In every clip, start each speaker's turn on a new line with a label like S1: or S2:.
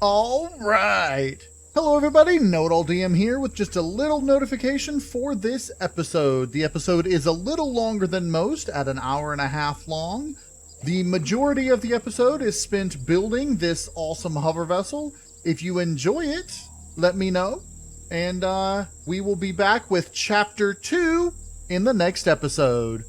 S1: All right. Hello, everybody. KnowItAllDM here with just a little notification for this episode. The episode is a little longer than most, at an hour and a half long. The majority of the episode is spent building this awesome hover vessel. If you enjoy it, let me know. And we will be back with Chapter 2 in the next episode.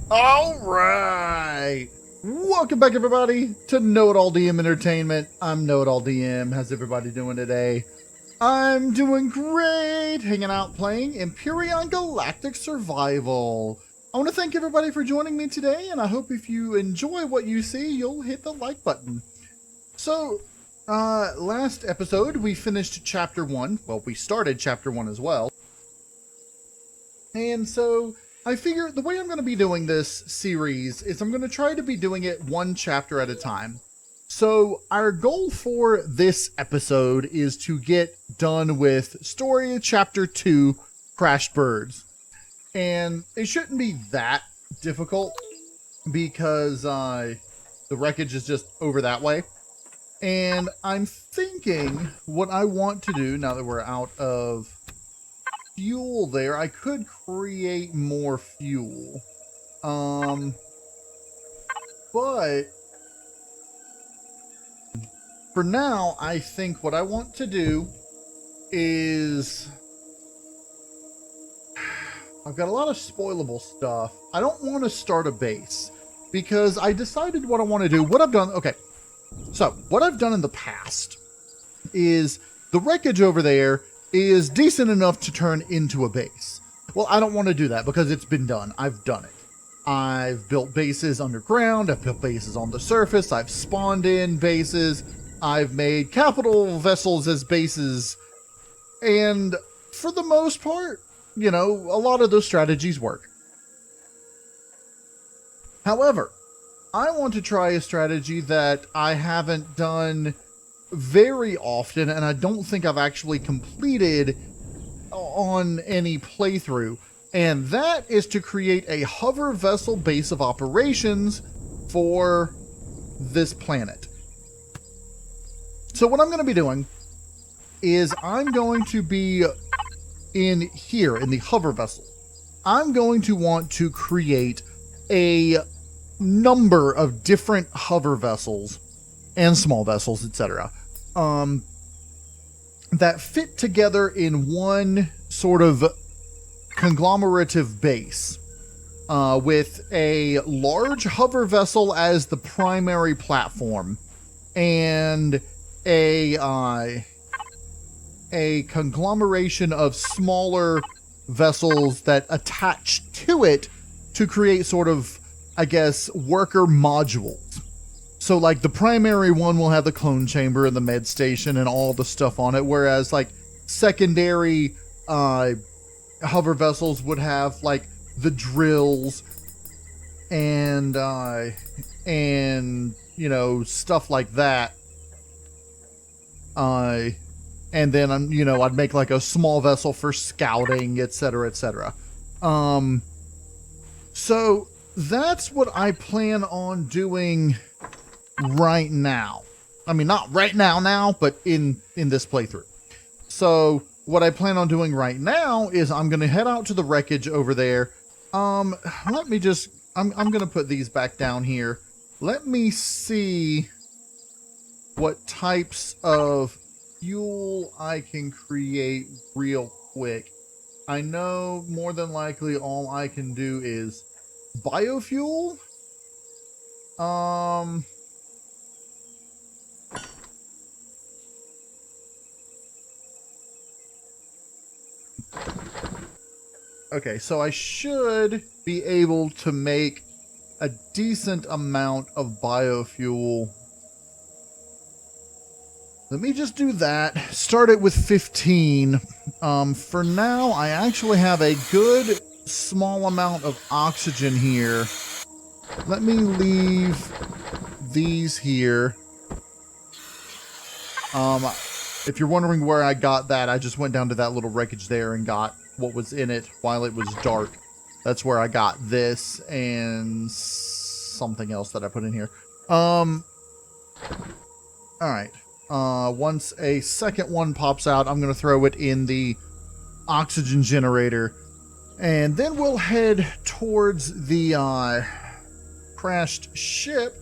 S1: All right. Welcome back, everybody, to KnowItAllDM Entertainment. I'm KnowItAllDM. How's everybody doing today? I'm doing great, hanging out playing Empyrion Galactic Survival. I want to thank everybody for joining me today, and I hope if you enjoy what you see, you'll hit the like button. So, last episode, we finished Chapter 1. Well, we started Chapter 1 as well. And so I figure the way I'm going to be doing this series is I'm going to try to be doing it one chapter at a time. So our goal for this episode is to get done with Story Chapter 2, Crashed Birds. And it shouldn't be that difficult because the wreckage is just over that way. And I'm thinking what I want to do now that we're out of fuel there, I could create more fuel. But for now, I think what I want to do is I've got a lot of spoilable stuff. I don't want to start a base because I decided what I want to do. What I've done, okay. So what I've done in the past is the wreckage over there is decent enough to turn into a base. Well, I don't want to do that because it's been done. I've done it. I've built bases underground. I've built bases on the surface. I've spawned in bases. I've made capital vessels as bases. And for the most part, you know, a lot of those strategies work. However, I want to try a strategy that I haven't done very often, and I don't think I've actually completed on any playthrough, and that is to create a hover vessel base of operations for this planet. So what I'm going to be doing is I'm going to be in here in the hover vessel. I'm going to want to create a number of different hover vessels and small vessels, etc. That fit together in one sort of conglomerative base, with a large hover vessel as the primary platform, and a conglomeration of smaller vessels that attach to it to create sort of, I guess, worker modules. So, like, the primary one will have the clone chamber and the med station and all the stuff on it, whereas, like, secondary hover vessels would have, like, the drills and you know, stuff like that. And then, you know, I'd make, like, a small vessel for scouting, etc., etc. So, that's what I plan on doing right now. I mean, not right now, but in this playthrough. So what I plan on doing right now is I'm going to head out to the wreckage over there. Let me just, I'm going to put these back down here. Let me see what types of fuel I can create real quick. I know more than likely all I can do is biofuel. Okay, so I should be able to make a decent amount of biofuel. Let me just do that. Start it with 15. For now, I actually have a good small amount of oxygen here. Let me leave these here. If you're wondering where I got that, I just went down to that little wreckage there and got what was in it while it was dark. That's where I got this and something else that I put in here. All right. Once a second one pops out, I'm going to throw it in the oxygen generator. And then we'll head towards the crashed ship.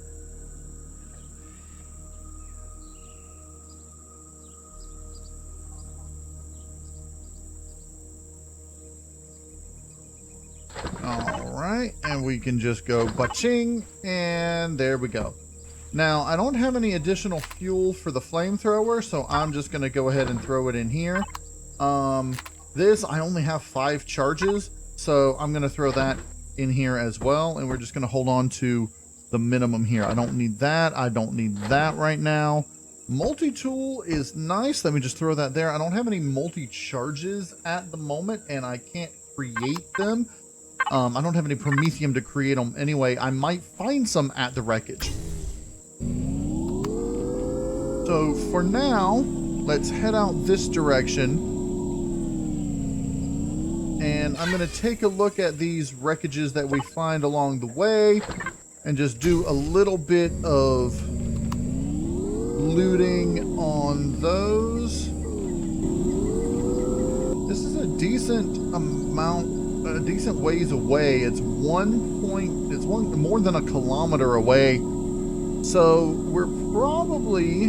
S1: Alright, and we can just go ba-ching, and there we go. Now, I don't have any additional fuel for the flamethrower, so I'm just going to go ahead and throw it in here. This, I only have 5 charges, so I'm going to throw that in here as well, and we're just going to hold on to the minimum here. I don't need that. I don't need that right now. Multi-tool is nice. Let me just throw that there. I don't have any multi-charges at the moment, and I can't create them. I don't have any promethium to create them anyway. I might find some at the wreckage. So for now, let's head out this direction. And I'm going to take a look at these wreckages that we find along the way and just do a little bit of looting on those. This is a decent amount, a decent ways away. It's more than a kilometer away. So we're probably,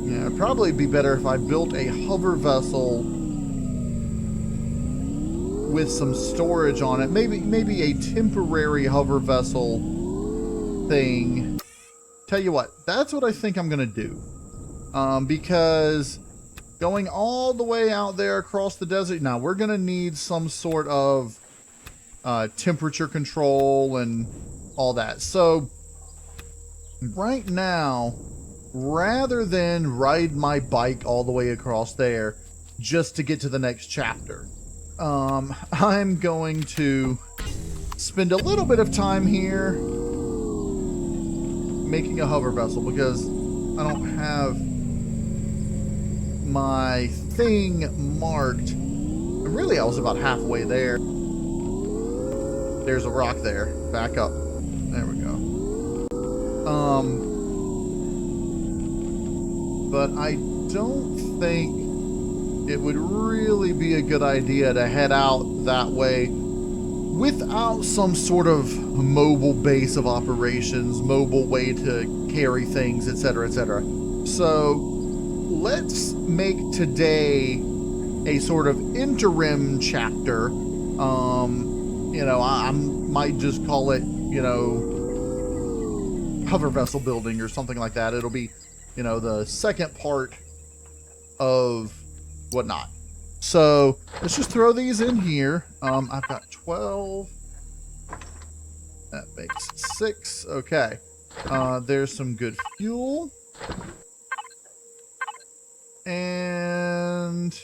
S1: yeah, it'd probably be better if I built a hover vessel with some storage on it. Maybe a temporary hover vessel thing. Tell you what, that's what I think I'm gonna do. Because going all the way out there across the desert, now we're gonna need some sort of temperature control and all that. So right now, rather than ride my bike all the way across there just to get to the next chapter, I'm going to spend a little bit of time here making a hover vessel because I don't have my thing marked. And really, I was about halfway there. There's a rock there. Back up. There we go. But I don't think it would really be a good idea to head out that way without some sort of mobile base of operations, mobile way to carry things, etc., etc. So let's make today a sort of interim chapter. You know, I might just call it, you know, hover vessel building or something like that. It'll be, you know, the second part of whatnot. So let's just throw these in here. I've got 12. That makes 6. Okay. There's some good fuel. And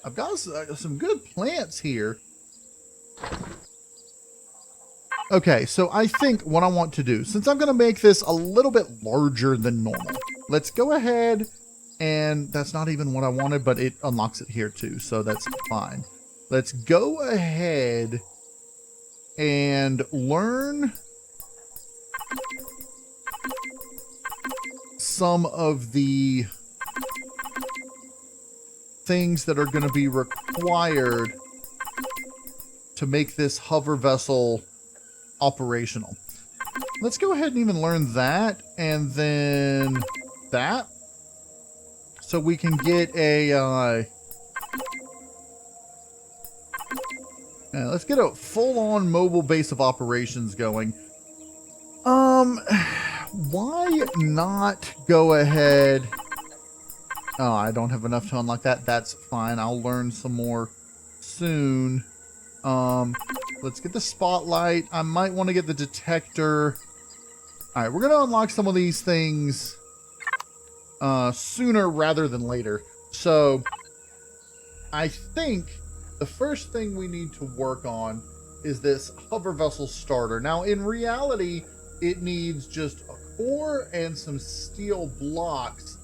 S1: I've got some good plants here. Okay, so I think what I want to do, since I'm going to make this a little bit larger than normal, let's go ahead, and that's not even what I wanted, but it unlocks it here too, so that's fine. Let's go ahead and learn some of the things that are going to be required to make this hover vessel operational. Let's go ahead and even learn that, and then that, so we can get a let's get a full-on mobile base of operations going. Why not go ahead? Oh, I don't have enough to unlock that. That's fine. I'll learn some more soon. Let's get the spotlight. I might want to get the detector. All right, we're going to unlock some of these things sooner rather than later. So I think the first thing we need to work on is this hover vessel starter. Now, in reality, it needs just a core and some steel blocks.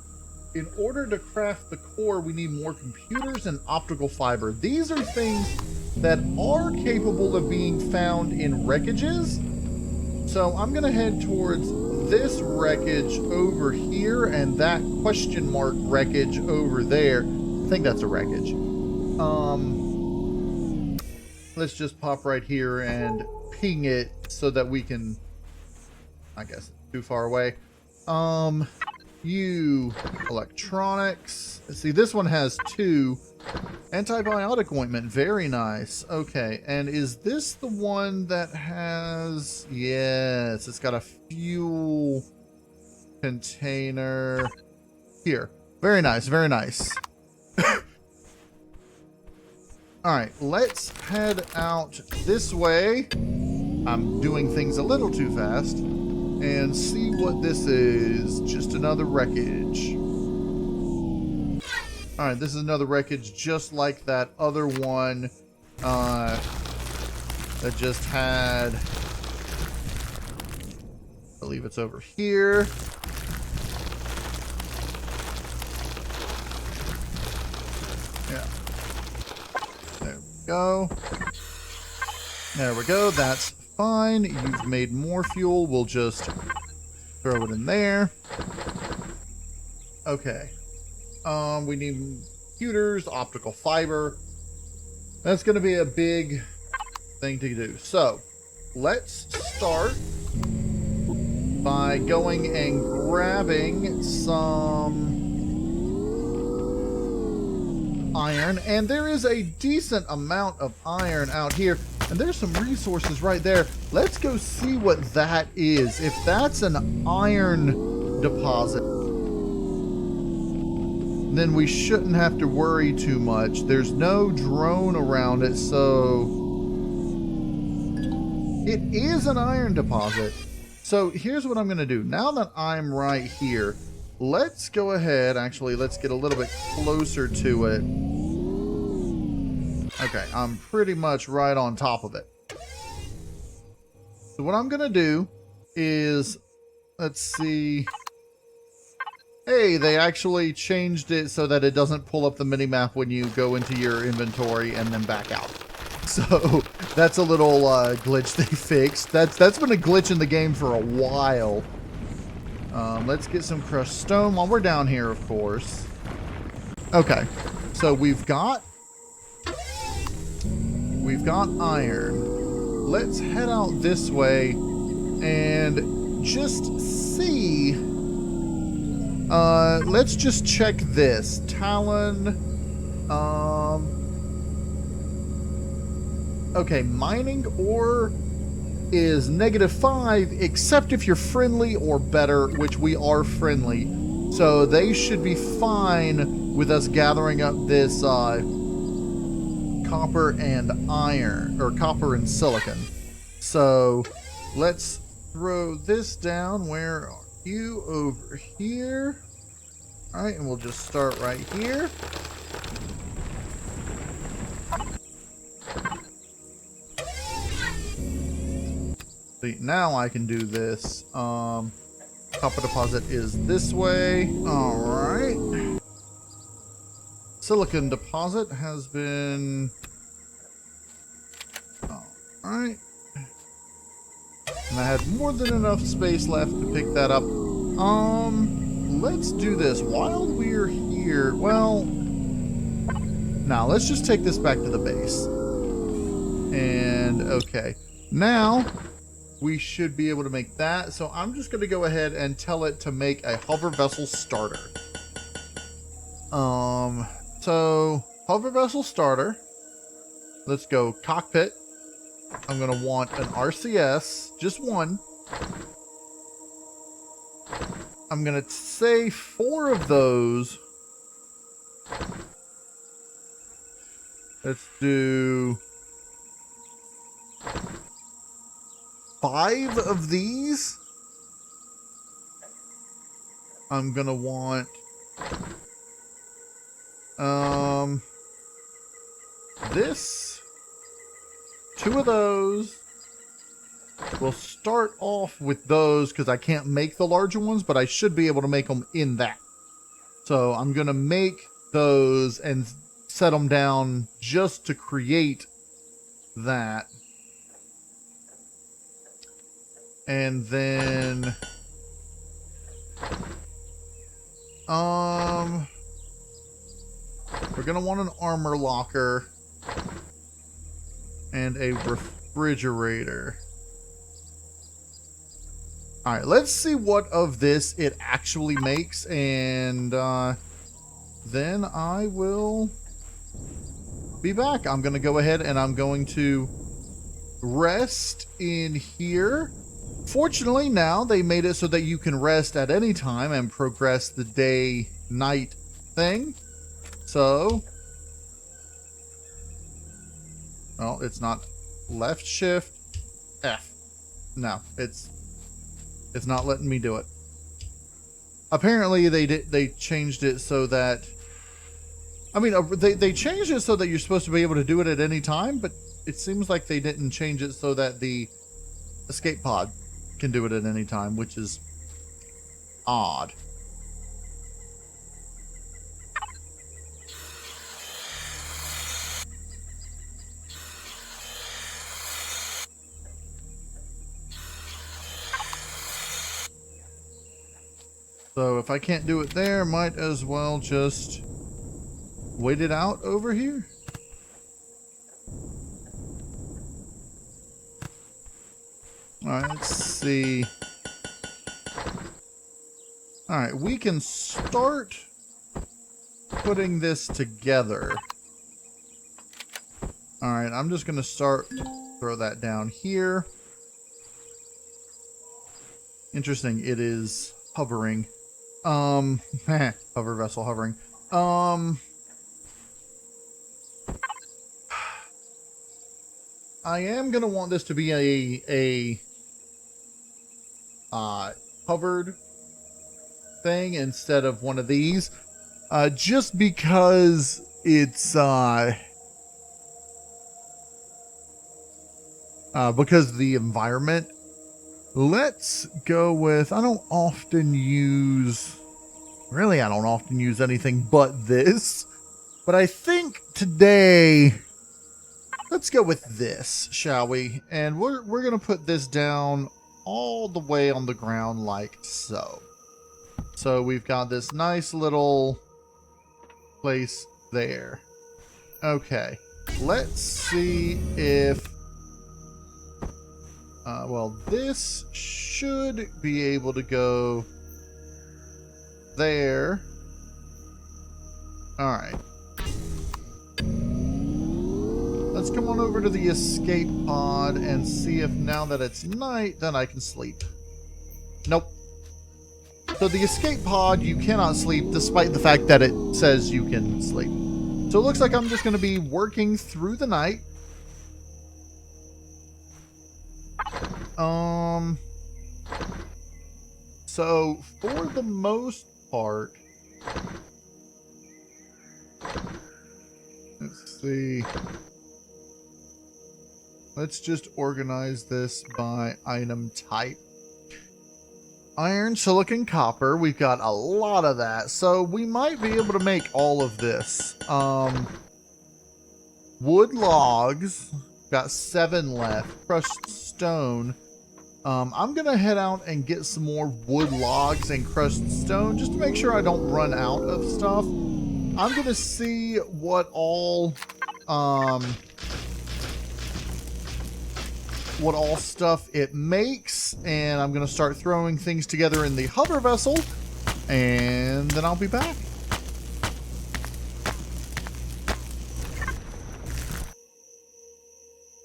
S1: In order to craft the core, we need more computers and optical fiber. These are things that are capable of being found in wreckages. So I'm going to head towards this wreckage over here and that question mark wreckage over there. I think that's a wreckage. Let's just pop right here and ping it so that we can, I guess it's too far away. You electronics. See, this one has 2. Antibiotic ointment, very nice. Okay, and is this the one that has... Yes, it's got a fuel container. Here. Very nice, very nice. Alright, let's head out this way. I'm doing things a little too fast. And see what this is. Just another wreckage. Alright, this is another wreckage just like that other one that just had... I believe it's over here. Yeah. There we go. There we go. That's fine. You've made more fuel. We'll just throw it in there. Okay. We need computers, optical fiber. That's going to be a big thing to do. So, let's start by going and grabbing some iron. And there is a decent amount of iron out here. And there's some resources right there. Let's go see what that is. If that's an iron deposit, then we shouldn't have to worry too much. There's no drone around it, so it is an iron deposit. So here's what I'm going to do. Now that I'm right here, let's go ahead. Actually, let's get a little bit closer to it. Okay, I'm pretty much right on top of it. So what I'm going to do is, let's see. Hey, they actually changed it so that it doesn't pull up the minimap when you go into your inventory and then back out. So that's a little glitch they fixed. That's been a glitch in the game for a while. Let's get some crushed stone while we're down here, of course. Okay, so we've got iron. Let's head out this way and just see. Let's just check this. Talon. Okay, mining ore is -5, except if you're friendly or better, which we are friendly. So they should be fine with us gathering up this copper and iron, or copper and silicon. So let's throw this down. Where are you? Over here. All right, and we'll just start right here. See, now I can do this. Copper deposit is this way. All right. Silicon deposit has been... Alright. And I had more than enough space left to pick that up. Let's do this. While we're here... Well... Now, let's just take this back to the base. And, okay. Now, we should be able to make that. So I'm just going to go ahead and tell it to make a hover vessel starter. So, hover vessel starter. Let's go cockpit. I'm going to want an RCS, just one. I'm going to say 4 of those. Let's do 5 of these. I'm going to want this, 2 of those, We'll start off with those because I can't make the larger ones, but I should be able to make them in that. So I'm going to make those and set them down just to create that. And then we're going to want an armor locker and a refrigerator. All right, let's see what of this it actually makes, and then I will be back. I'm going to go ahead and I'm going to rest in here. Fortunately, now they made it so that you can rest at any time and progress the day-night thing. So, well, it's not left shift F. No, it's not letting me do it. Apparently, they changed it so that, I mean, they changed it so that you're supposed to be able to do it at any time, but it seems like they didn't change it so that the escape pod can do it at any time, which is odd. So if I can't do it there, might as well just wait it out over here. Alright, let's see. Alright, we can start putting this together. Alright, I'm just going to throw that down here. Interesting, it is hovering. Hover vessel hovering. I am going to want this to be a hovered thing instead of one of these, just because it's because of the environment. Let's go with, I don't often use anything but this, but I think today let's go with this, shall we? And we're gonna put this down all the way on the ground like so. So we've got this nice little place there. Okay, let's see if well, this should be able to go there. All right, let's come on over to the escape pod and see if now that it's night, then I can sleep. Nope. So the escape pod, you cannot sleep despite the fact that it says you can sleep. So it looks like I'm just going to be working through the night. So for the most part, let's see. Let's just organize this by item type. Iron, silicon, copper. We've got a lot of that. So we might be able to make all of this. Wood logs. Got 7 left. Crushed stone. I'm going to head out and get some more wood logs and crushed stone just to make sure I don't run out of stuff. I'm going to see what all stuff it makes, and I'm going to start throwing things together in the hover vessel, and then I'll be back.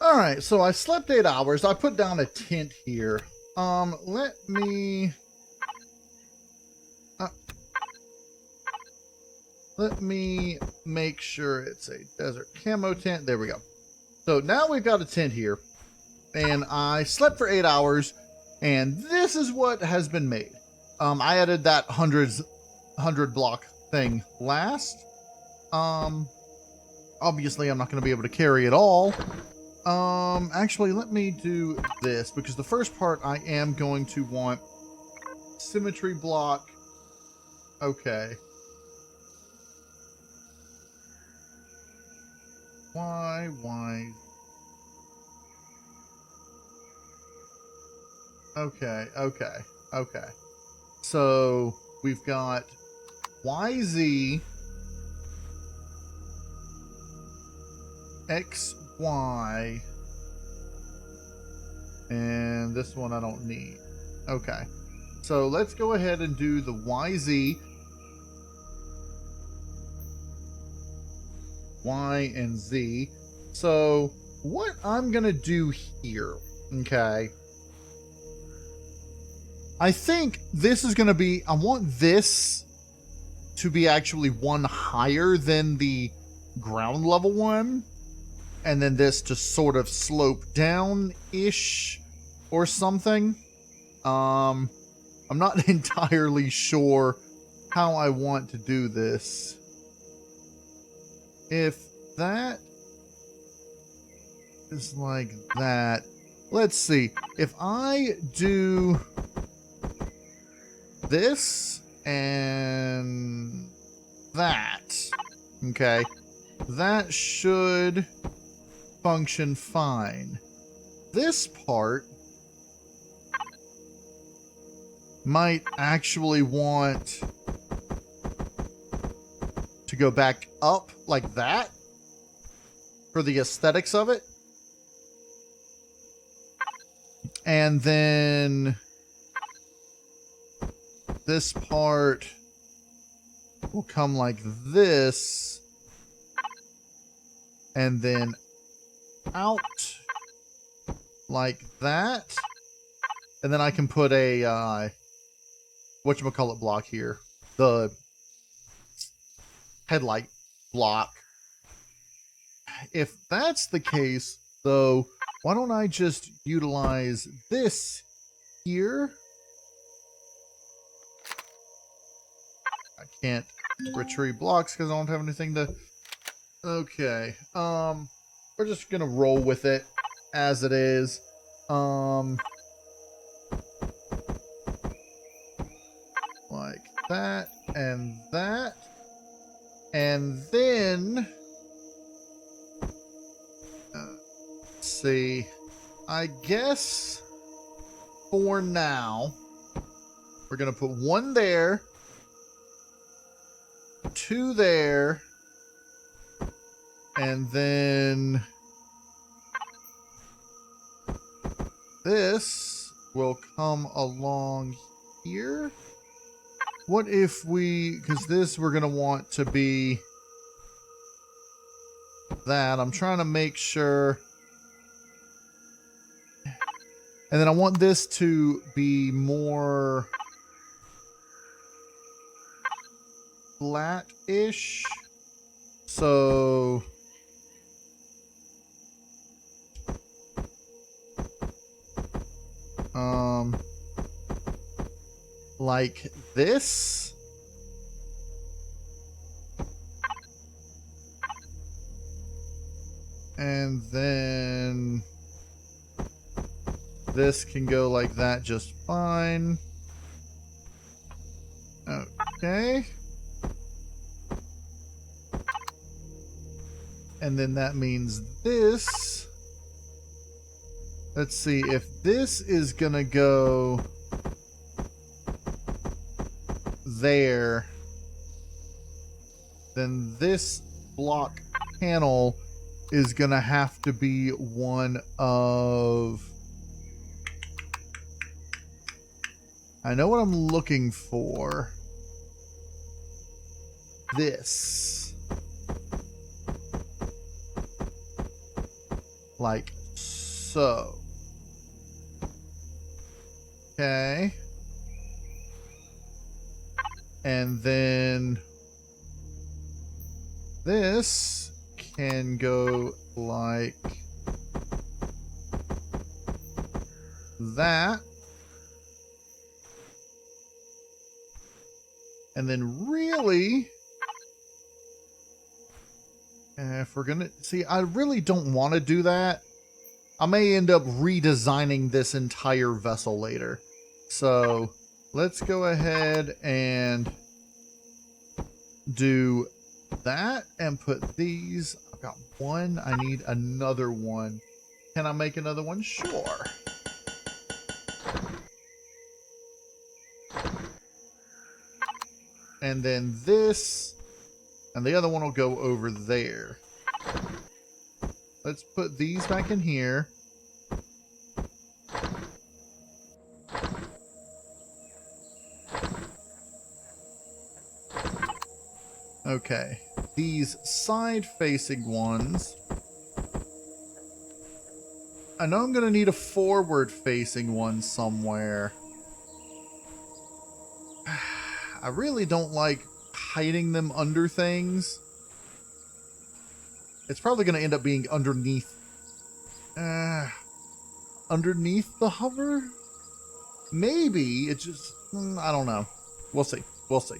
S1: Alright, so I slept 8 hours. I put down a tent here. Let me make sure it's a desert camo tent. There we go. So now we've got a tent here. And I slept for 8 hours, and this is what has been made. I added that 100 block thing last. Obviously I'm not going to be able to carry it all. Actually, let me do this, because the first part I am going to want symmetry block. Okay. Why? Okay. So we've got YZ, XY, and this one I don't need. Okay. So let's go ahead and do the YZ, Y, and Z. So what I'm going to do here, okay, I think this is going to be, I want this to be actually one higher than the ground level one, and then this to sort of slope down-ish or something. I'm not entirely sure how I want to do this. If that is like that, let's see. If I do this and that, okay, that should function fine. This part might actually want to go back up like that for the aesthetics of it. And then this part will come like this, and then out like that. And then I can put a whatchamacallit block here, the headlight block. If that's the case, though, why don't I just utilize this here? I can't retrieve blocks because I don't have anything to... Okay. We're just gonna roll with it as it is. Like that and that. And then... let's see. I guess for now, we're gonna put one there, two there, and then this will come along here. What if we, because this we're going to want to be that. I'm trying to make sure. And then I want this to be more flat-ish. So like this. And then this can go like that just fine. Okay. And then that means this. Let's see, if this is gonna go there, then this block panel is gonna have to be one of... I know what I'm looking for. This. Like so. Okay. And then this can go like that. And then really, if we're gonna see, I really don't want to do that I may end up redesigning this entire vessel later. So let's go ahead and do that and put these. I've got one. I need another one. Can I make another one? Sure. And then this, and the other one will go over there. Let's put these back in here. Okay, these side-facing ones. I know I'm going to need a forward-facing one somewhere. I really don't like hiding them under things. It's probably going to end up being underneath. Underneath the hover? Maybe. It just... I don't know. We'll see. We'll see.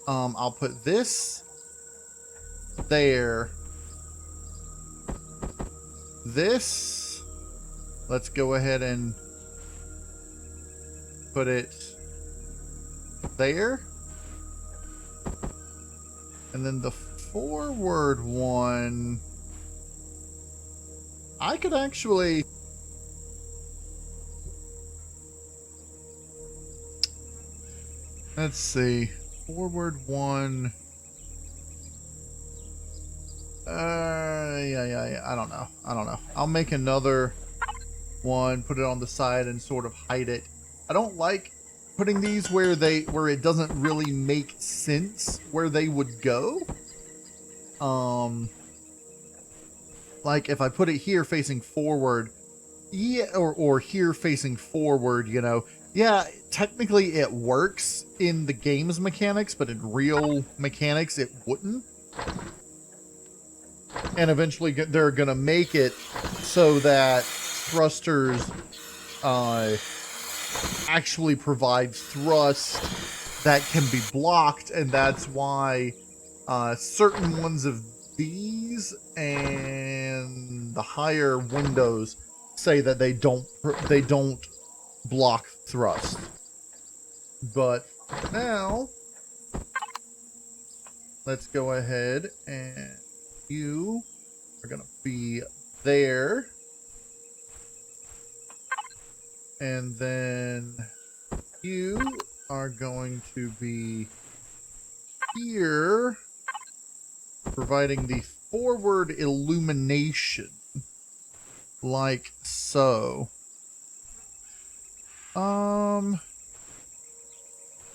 S1: I'll put this there. This. Let's go ahead and put it there. And then the forward one, I could actually... Let's see. Forward one. Yeah. I don't know. I'll make another one, put it on the side and sort of hide it. I don't like putting these where it doesn't really make sense where they would go. Like if I put it here facing forward, yeah, or here facing forward, you know, yeah, technically it works in the game's mechanics, but in real mechanics it wouldn't. And eventually they're gonna make it so that thrusters actually provide thrust that can be blocked, and that's why certain ones of these and the higher windows say that they don't block thrust. But now let's go ahead, and you are gonna be there. And then you are going to be here, providing the forward illumination, like so.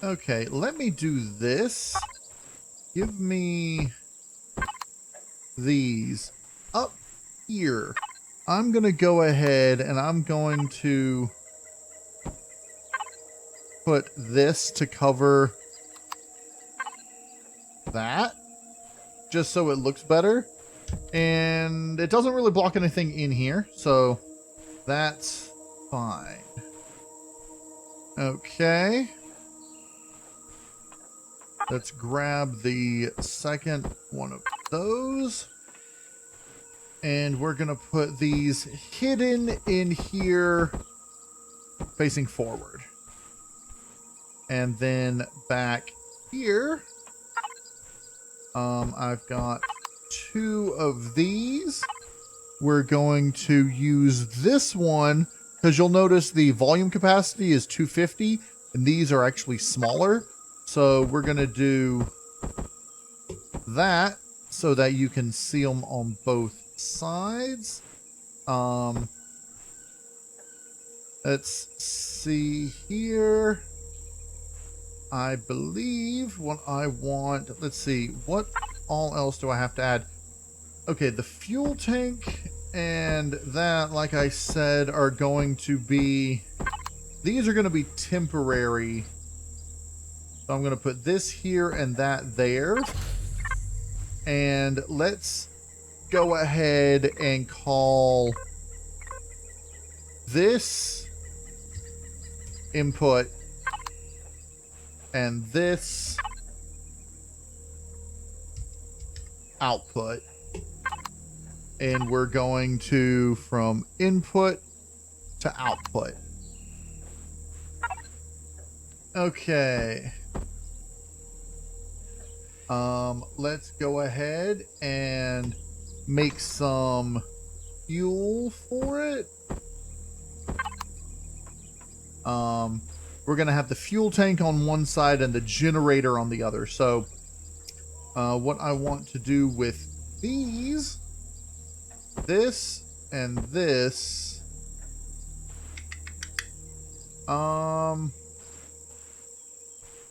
S1: Okay, let me do this. Give me these up here. I'm going to go ahead and I'm going to put this to cover that, just so it looks better. And it doesn't really block anything in here, so that's fine. Okay. Let's grab the second one of those. And we're going to put these hidden in here facing forward. And then back here, I've got two of these. We're going to use this one because you'll notice the volume capacity is 250 and these are actually smaller. So we're going to do that so that you can see them on both sides. Let's see here. I believe what I want, let's see, what all else do I have to add? Okay, the fuel tank and that, like I said, are going to be, these are going to be temporary. So I'm going to put this here and that there. And let's go ahead and call this input and this output. And we're going to from input to output. Okay. Let's go ahead and make some fuel for it. We're going to have the fuel tank on one side and the generator on the other. So, what I want to do with these, this and this,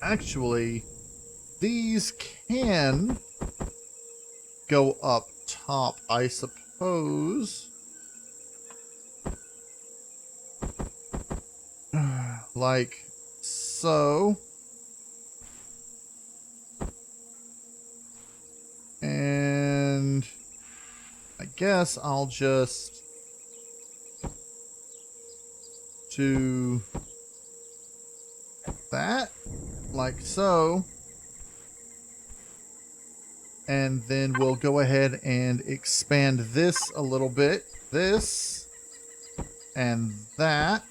S1: actually, these can go up top, I suppose. Like so. And I guess I'll just do that, like so. And then we'll go ahead and expand this a little bit. This and that.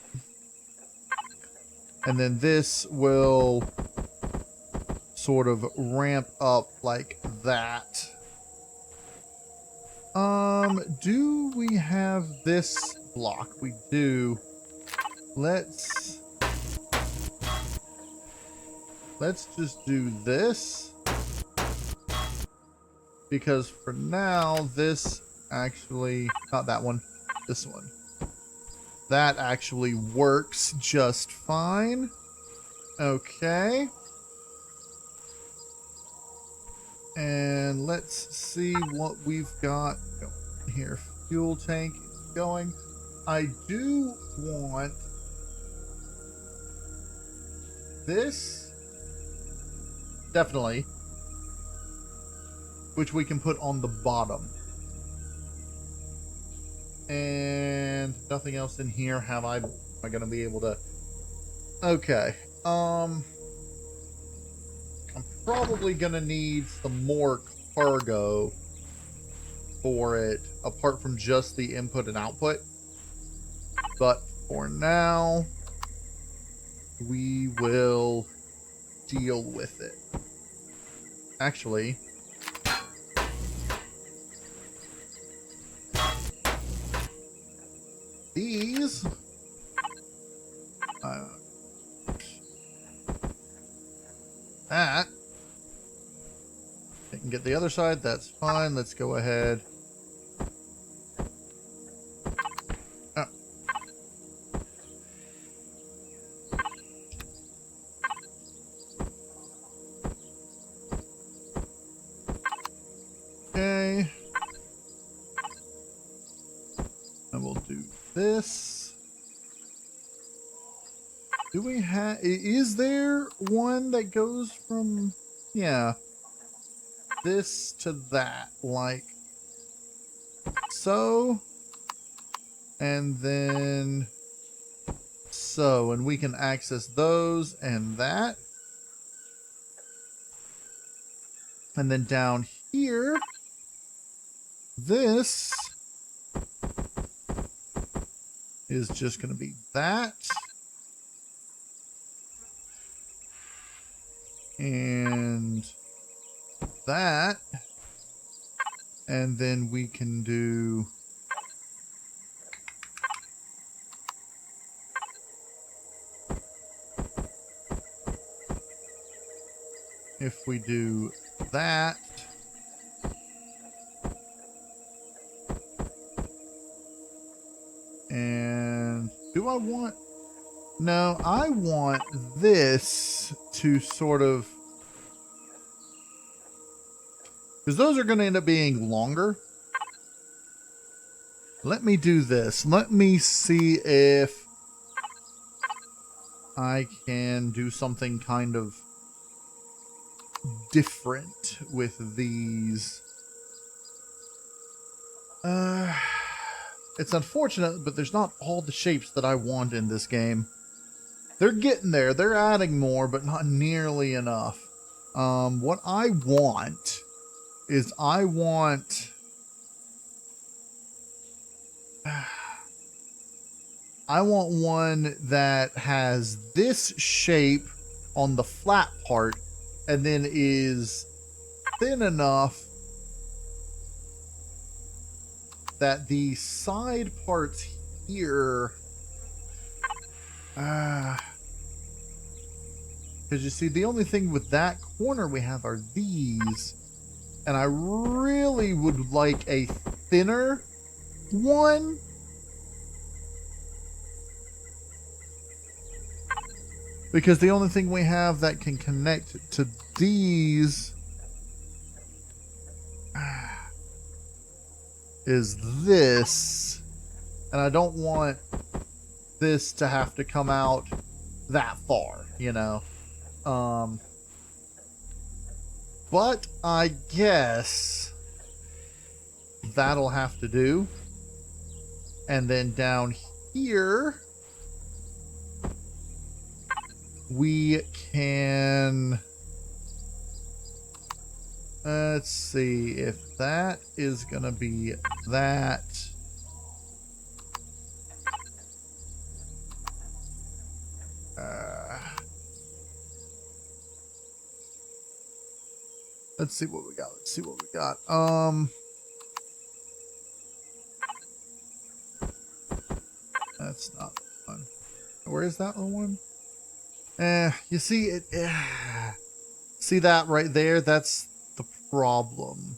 S1: And then this will sort of ramp up like that. Do we have this block? We do. Let's just do this. Because for now, this actually, not that one, this one. That actually works just fine. Okay. And let's see what we've got going here. Fuel tank is going. I do want this. Definitely. Which we can put on the bottom. And nothing else in here. Am I going to be able to? Okay. I'm probably going to need some more cargo for it, apart from just the input and output. But for now, we will deal with it. Actually, these that I can get the other side. That's fine. Let's go ahead. Oh. Okay. And we'll do this. Do we have, is there one that goes from, yeah, this to that, like so, and then so, and we can access those and that. And then down here, this is just going to be that. And that. And then we can do if we do that. And do I want, no, I want this to sort of, because those are going to end up being longer. Let me do this. Let me see if I can do something kind of different with these. It's unfortunate, but there's not all the shapes that I want in this game. They're getting there. They're adding more, but not nearly enough. What I want is I want I want one that has this shape on the flat part and then is thin enough that the side parts here, because you see, the only thing with that corner we have are these, and I really would like a thinner one. Because the only thing we have that can connect to these is this. And I don't want this to have to come out that far, you know. But I guess that'll have to do. And then down here, we can, let's see, if that is going to be that. Let's see what we got. Let's see what we got. That's not the one. Where is that one? You see it. See that right there? That's the problem.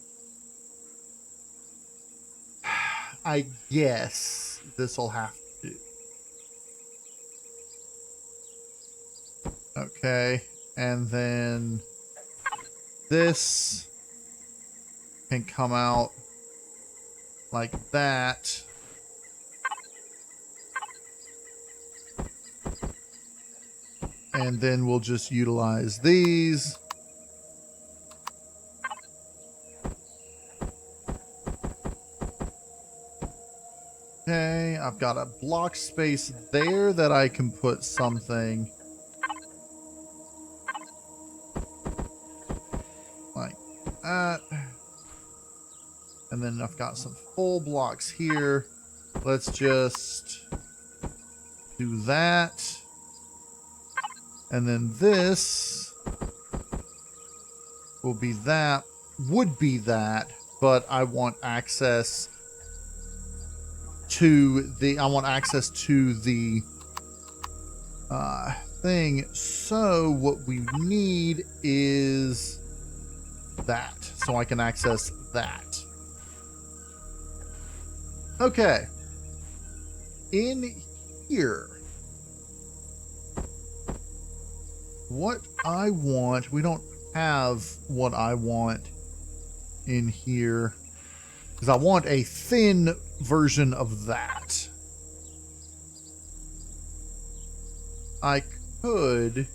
S1: I guess this will have to do. Okay, and then this can come out like that. And then we'll just utilize these. Okay, I've got a block space there that I can put something like that. And then I've got some full blocks here. Let's just do that. And then this will be that, would be that, but I want access to the, thing. So what we need is that, so I can access that. Okay. In here, what I want, we don't have what I want in here, because I want a thin version of that. I could,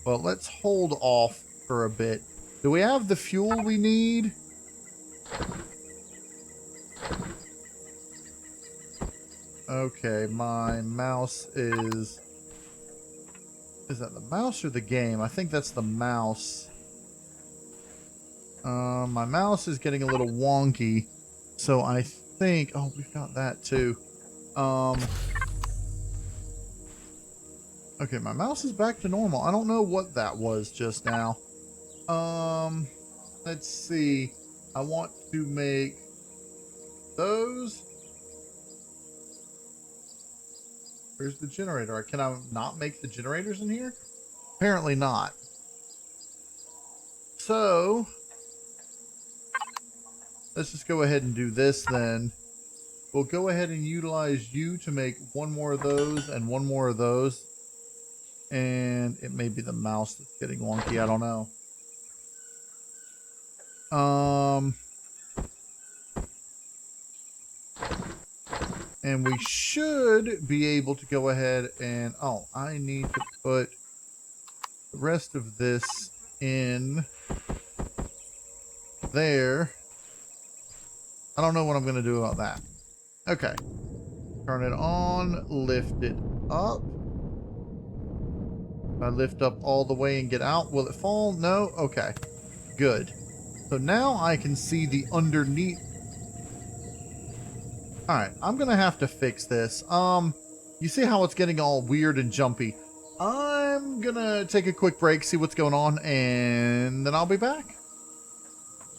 S1: but let's hold off for a bit. Do we have the fuel we need? Okay, my mouse is that the mouse or the game? I think that's the mouse. My mouse is getting a little wonky, so I think, oh, we've got that too. Okay, my mouse is back to normal. I don't know what that was just now. Let's see. I want to make those. Where's the generator? Can I not make the generators in here? Apparently not. So, let's just go ahead and do this then. We'll go ahead and utilize you to make one more of those and one more of those. And it may be the mouse that's getting wonky. I don't know. And we should be able to go ahead and, oh, I need to put the rest of this in there. I don't know what I'm going to do about that. Okay. Turn it on, lift it up. If I lift up all the way and get out, will it fall? No? Okay. Good. So now I can see the underneath. Alright, I'm going to have to fix this. You see how it's getting all weird and jumpy. I'm gonna take a quick break, see what's going on, and then I'll be back.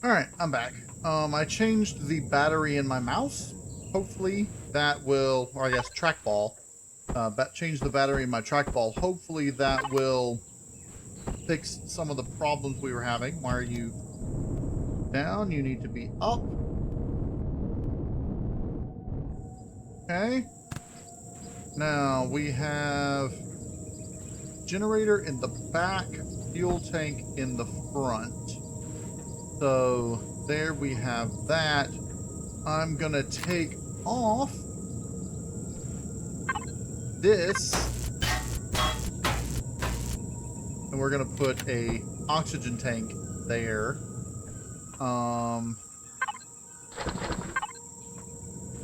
S1: Alright, I'm back. I changed the battery in my mouse. Hopefully that will, or I guess trackball. Change the battery in my trackball. Hopefully that will fix some of the problems we were having. Why are you down? You need to be up. Okay. Now we have generator in the back, fuel tank in the front. So there we have that. I'm gonna take off this, and we're gonna put a oxygen tank there.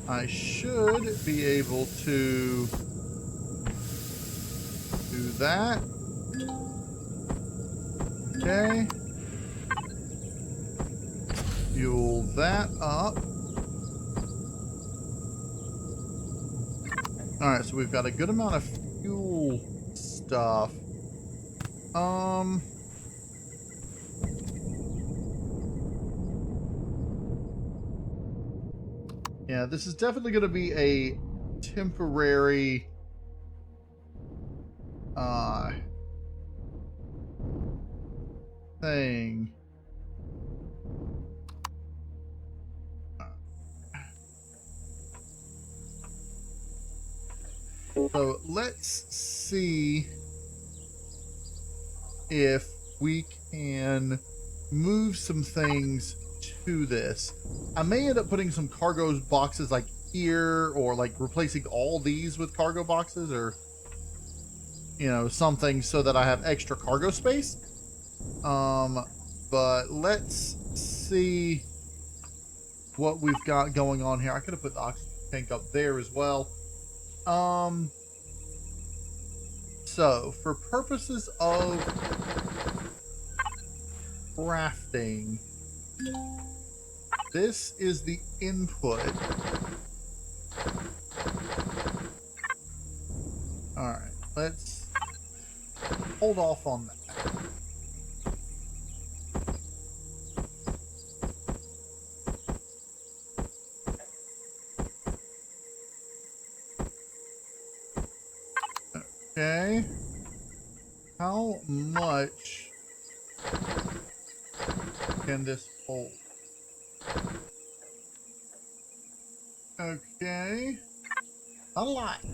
S1: I should be able to do that. Okay. Fuel that up. Alright, so we've got a good amount of fuel stuff. Yeah, this is definitely going to be a temporary thing. So let's see if we can move some things to this. I may end up putting some cargo boxes like here, or like replacing all these with cargo boxes, or you know, something so that I have extra cargo space. But let's see what we've got going on here. I could have put the oxygen tank up there as well. So for purposes of crafting, this is the input. Alright, let's hold off on that. Okay. How much can this hold? Okay. Not a lot.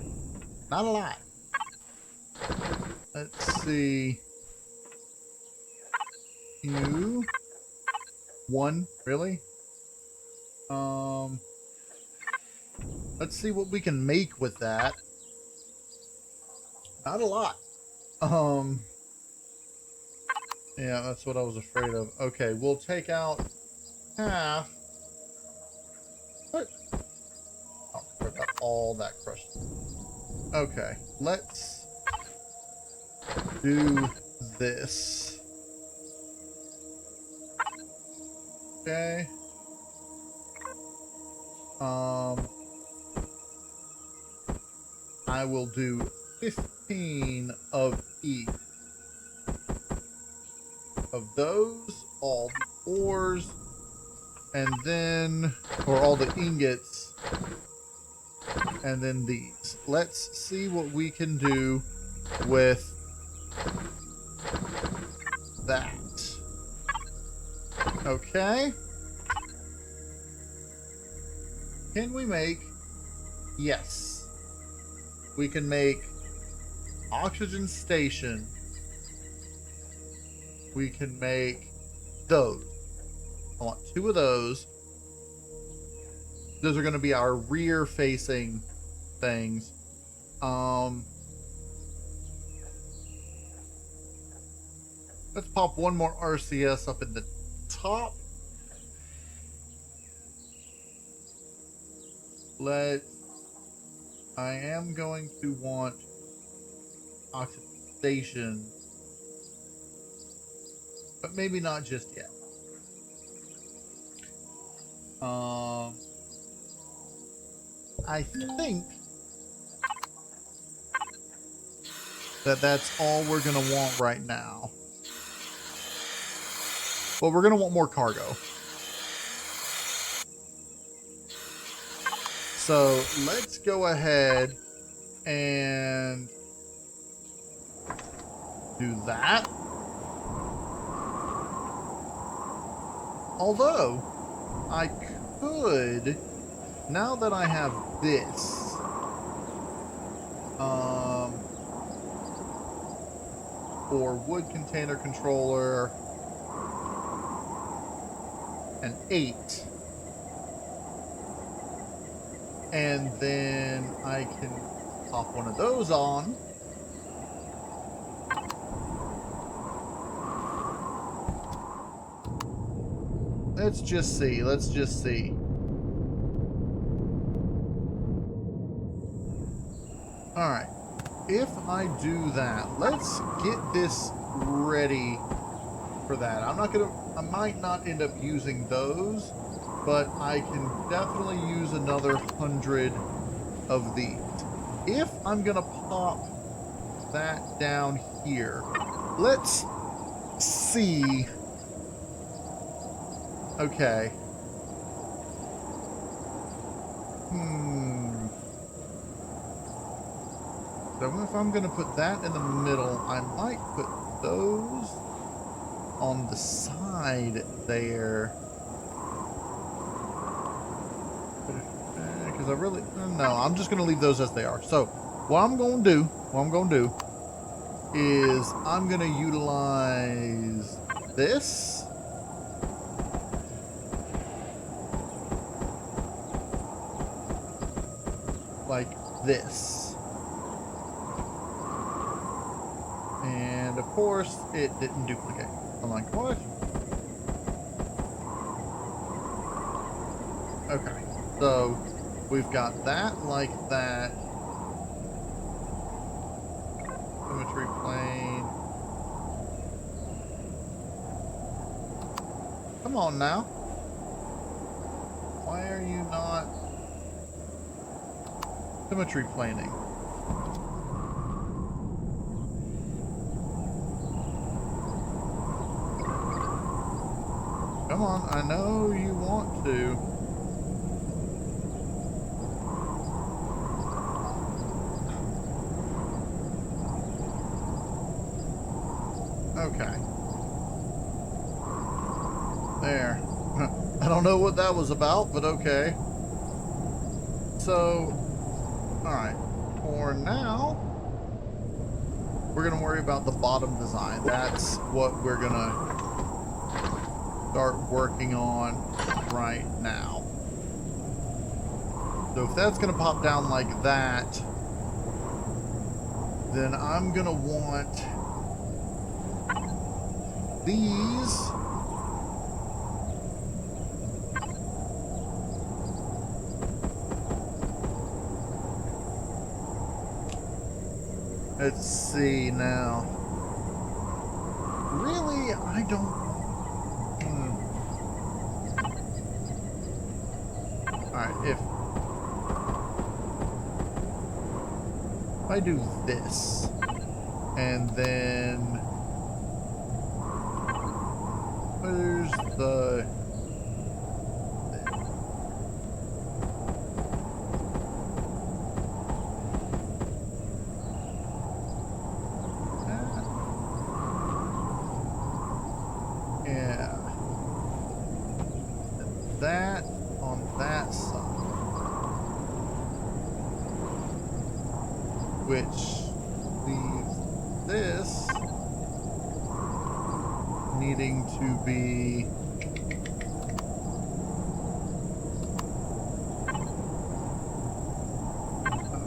S1: Not a lot. Let's see. You. One, really? Let's see what we can make with that. Not a lot. Yeah, that's what I was afraid of. Okay, we'll take out half. What? Oh, forgot about all that crushed. Okay, let's do this. Okay. I will do 15 of each. Of those, all the ores, and then, or all the ingots, and then these. Let's see what we can do with that. Okay. Can we make? Yes. We can make oxygen station. We can make those. I want 2 of those. Those are going to be our rear facing things. Let's pop one more RCS up in the top. I am going to want oxidation, but maybe not just yet. I think That's all we're going to want right now. But we're going to want more cargo. So let's go ahead and do that. Although, I could, now that I have this, for wood container controller, an 8. And then I can pop one of those on. Let's just see. Let's just see. All right. If I do that, let's get this ready for that. I might not end up using those, but I can definitely use another 100 of these. If I'm gonna pop that down here, let's see. Okay. So if I'm gonna put that in the middle, I might put those on the side there. Because I really, no, I'm just gonna leave those as they are. So what I'm gonna do is I'm gonna utilize this. Like this. And of course it didn't duplicate. I'm like, what? Okay, so we've got that like that. Symmetry plane. Come on now. Why are you not symmetry planing? Come on, I know you want to. Okay. There. I don't know what that was about, but okay. So, alright. For now, we're going to worry about the bottom design. That's what we're going to start working on right now. So if that's going to pop down like that, then I'm going to want these. Let's see now. Really, I don't. Alright, if I do this, and then where's the yeah, that on that side, which leaves this needing to be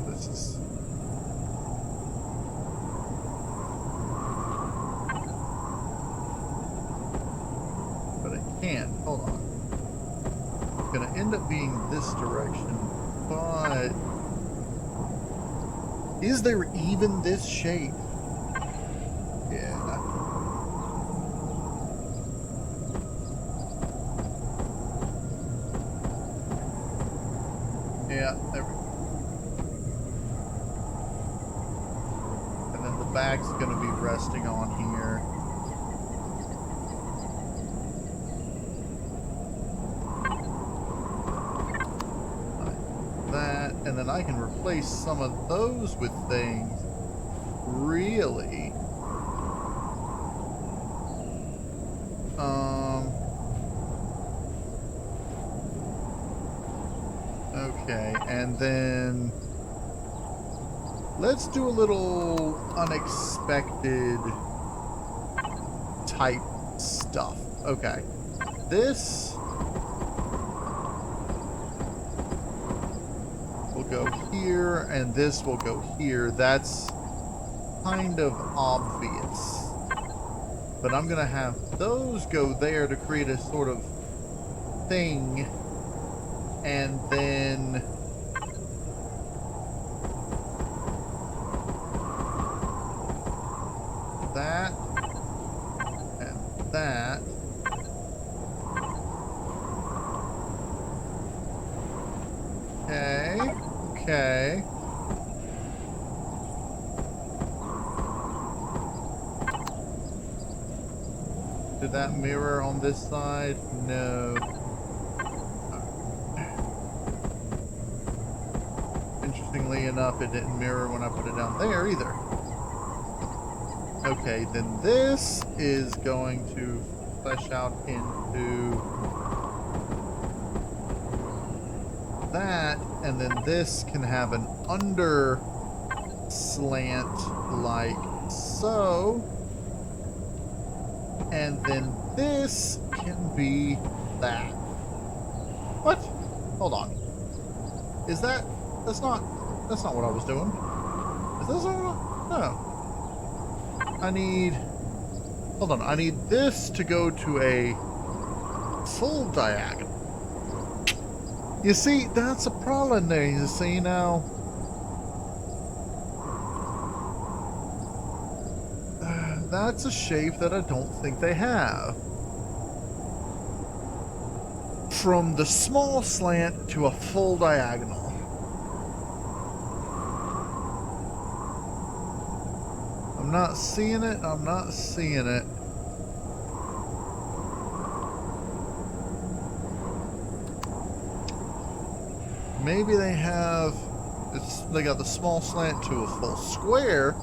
S1: this is but it can't. Hold on. It's gonna end up being this direction, but is there even this shape? Yeah. Yeah, there we go. And then the back's going to be resting on here. Like that, and then I can replace some of those with things. Really? Okay, and then let's do a little unexpected type stuff. Okay, this will go here, and this will go here. That's kind of obvious. But I'm going to have those go there to create a sort of thing. And then that and that. Okay, okay. Did that mirror on this side? No. Interestingly enough, it didn't mirror when I put it down there either. Okay, then this is going to flesh out into that, and then this can have an under slant like so, and then this can be that. What? Hold on. Is that? That's not what I was doing. Is this what no. I need, hold on, I need this to go to a full diagonal. You see, that's a problem there, you see now. That's a shape that I don't think they have. From the small slant to a full diagonal. I'm not seeing it. I'm not seeing it. Maybe they have, they got the small slant to a full square,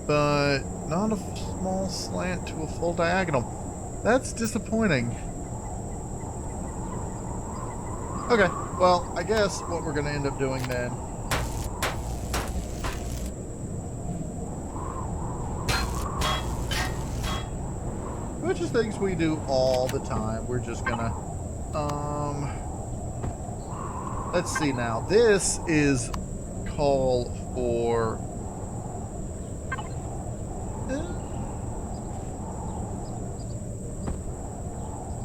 S1: but not a small slant to a full diagonal. That's disappointing. Okay, well, I guess what we're going to end up doing then which is things we do all the time. We're just gonna, let's see now. This is call for,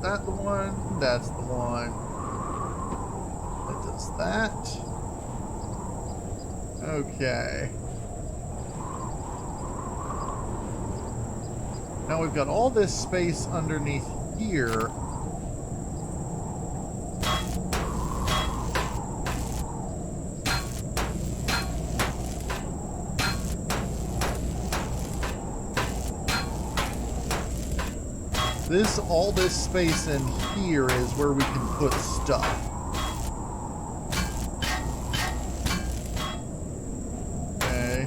S1: that the one, that's the one. That does that. Okay. Now we've got all this space underneath here. All this space in here is where we can put stuff. Okay.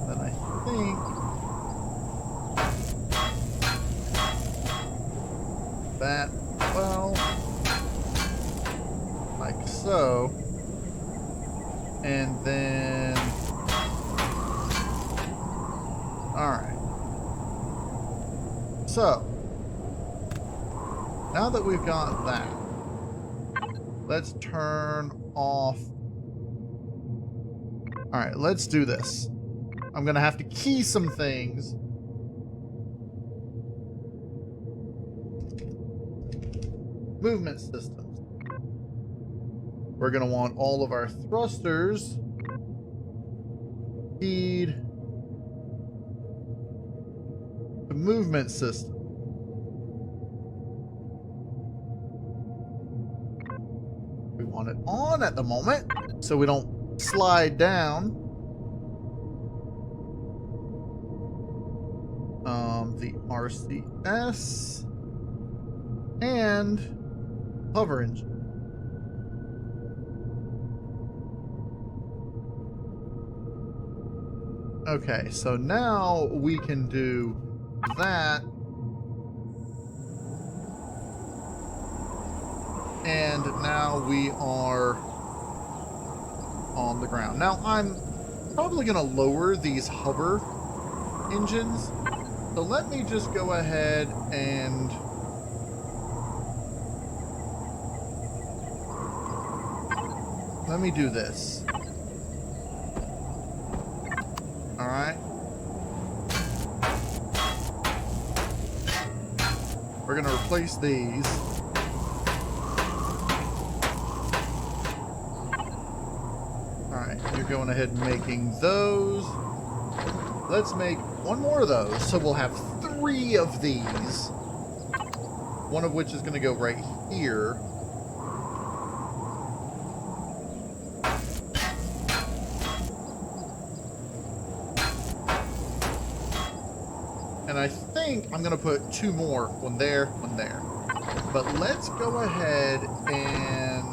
S1: Then I think that, well, like so. And then, all right. So, now that we've got that, let's turn off. All right, let's do this. I'm going to have to key some things. Movement systems. We're going to want all of our thrusters keyed to movement system. want it on at the moment so we don't slide down. The RCS and hover engine. Okay, so now we can do that. And now we are on the ground. Now I'm probably going to lower these hover engines. So let me just go ahead and let me do this. All right. We're going to replace these. All right, you're going ahead and making those. Let's make one more of those, so we'll have 3 of these. One of which is going to go right here. And I think I'm going to put 2 more, one there, one there. But let's go ahead and...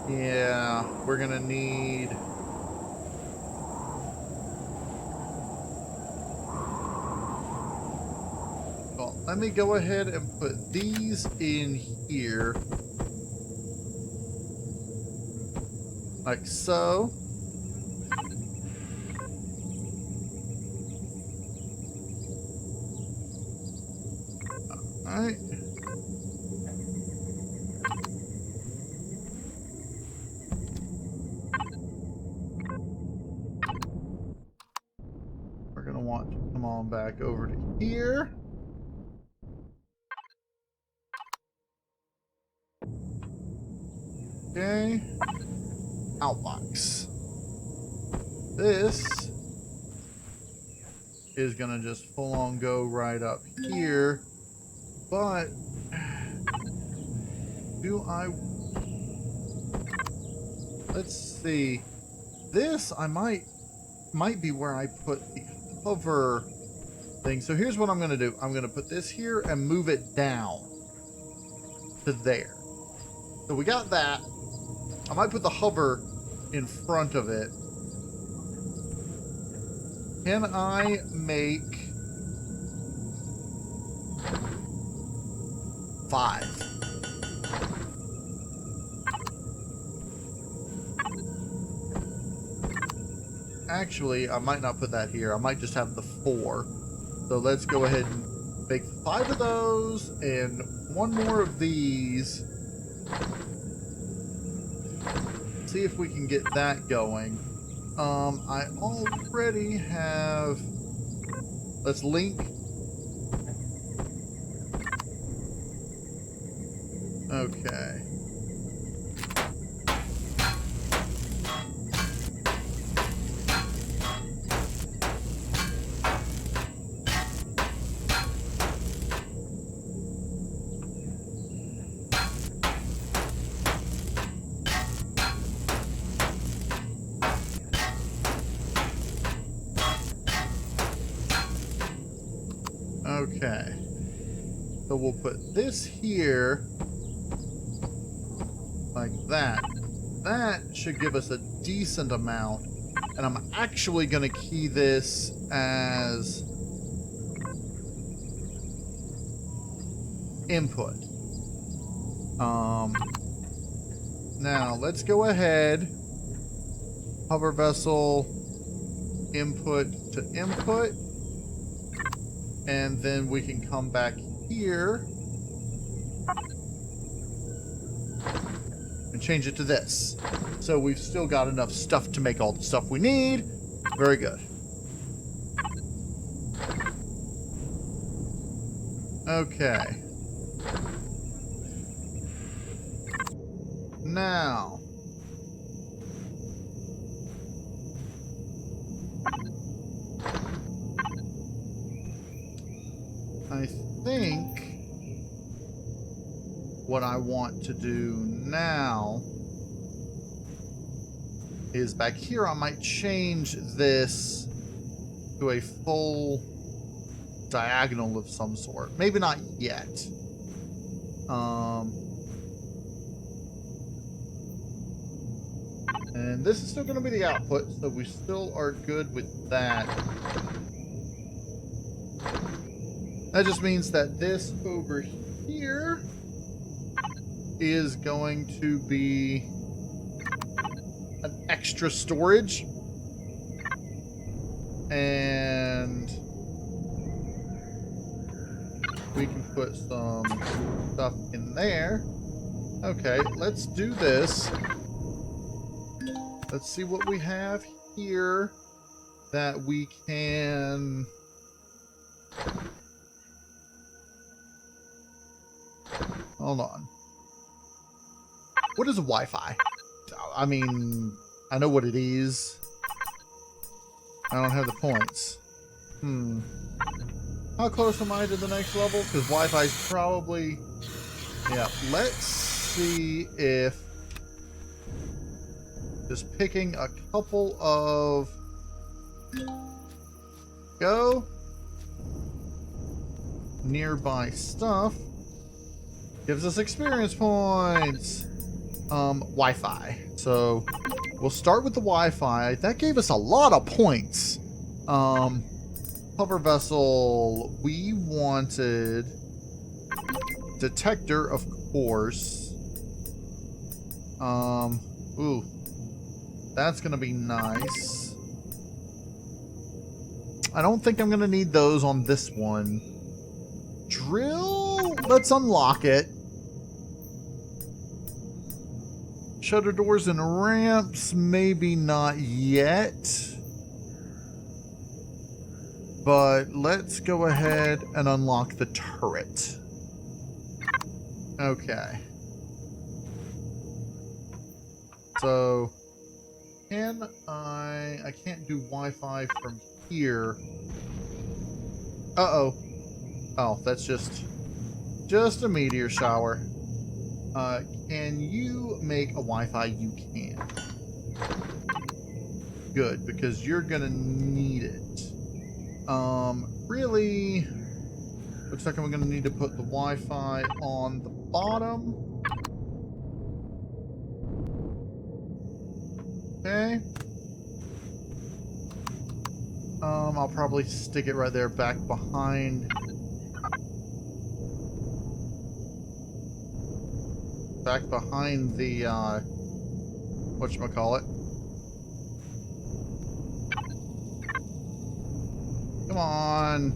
S1: yeah, we're going to need... well, let me go ahead and put these in here. Like so. All right. We're going to want to come on back over to here. Okay. Outbox. This is going to just full on go right up here. But do I... let's see. This I might be where I put the hover thing. So here's what I'm going to do. I'm going to put this here and move it down to there. So we got that. I might put the hover in front of it. Can I make 5? Actually, I might not put that here. I might just have the 4. So let's go ahead and make 5 of those and 1 more of these. See if we can get that going. I already have... let's link. Okay. Okay. So we'll put this here like that. That should give us a decent amount. And I'm actually going to key this as input. Now let's go ahead. Hover vessel input to input. And then we can come back here and change it to this. So we've still got enough stuff to make all the stuff we need. Very good. Okay. Now. what I want to do now is back here I might change this to a full diagonal of some sort. Maybe not yet. And this is still going to be the output, so we still are good with that. That just means that this over here is going to be an extra storage. And we can put some stuff in there. Okay, let's do this. Let's see what we have here that we can... Hold on. What is a Wi-Fi? I mean, I know what it is. I don't have the points. How close am I to the next level? Because Wi-Fi is probably... Yeah, let's see if... Just picking a couple of... nearby stuff gives us experience points. Wi-Fi. So we'll start with the Wi-Fi. That gave us a lot of points. Hover vessel. We wanted detector, of course. Ooh, that's gonna be nice. I don't think I'm gonna need those on this one. Drill. Let's unlock it. Shutter doors and ramps, maybe not yet. But let's go ahead and unlock the turret. Okay. So, can I can't do Wi-Fi from here. Uh-oh. Oh, that's just a meteor shower. Can you make a Wi-Fi? You can. Good, because you're gonna need it. Really, looks like I'm gonna need to put the Wi-Fi on the bottom. Okay. I'll probably stick it right there back behind. Back behind the, whatchamacallit. Come on.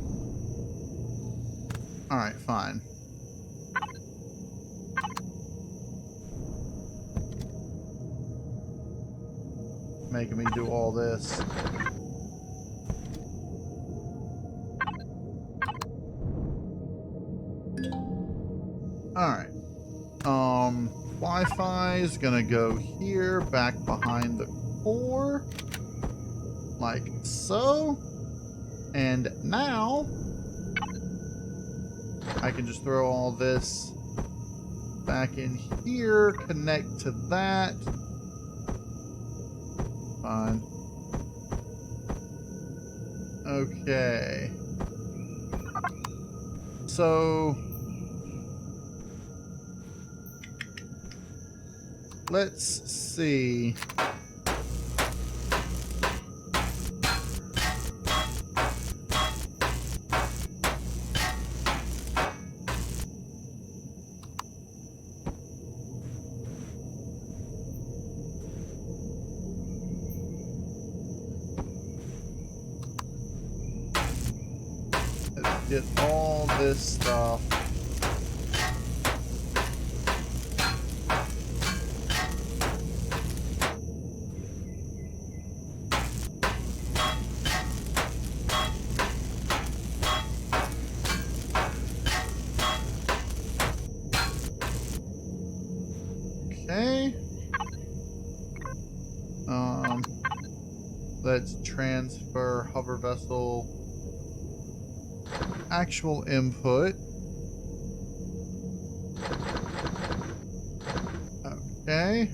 S1: Alright, fine. Making me do all this. Alright. Wi-Fi is gonna go here, back behind the core. Like so. And now, I can just throw all this back in here, connect to that. Fine. Okay. So, let's see. Get all this stuff. Okay. Let's transfer hover vessel actual input. Okay.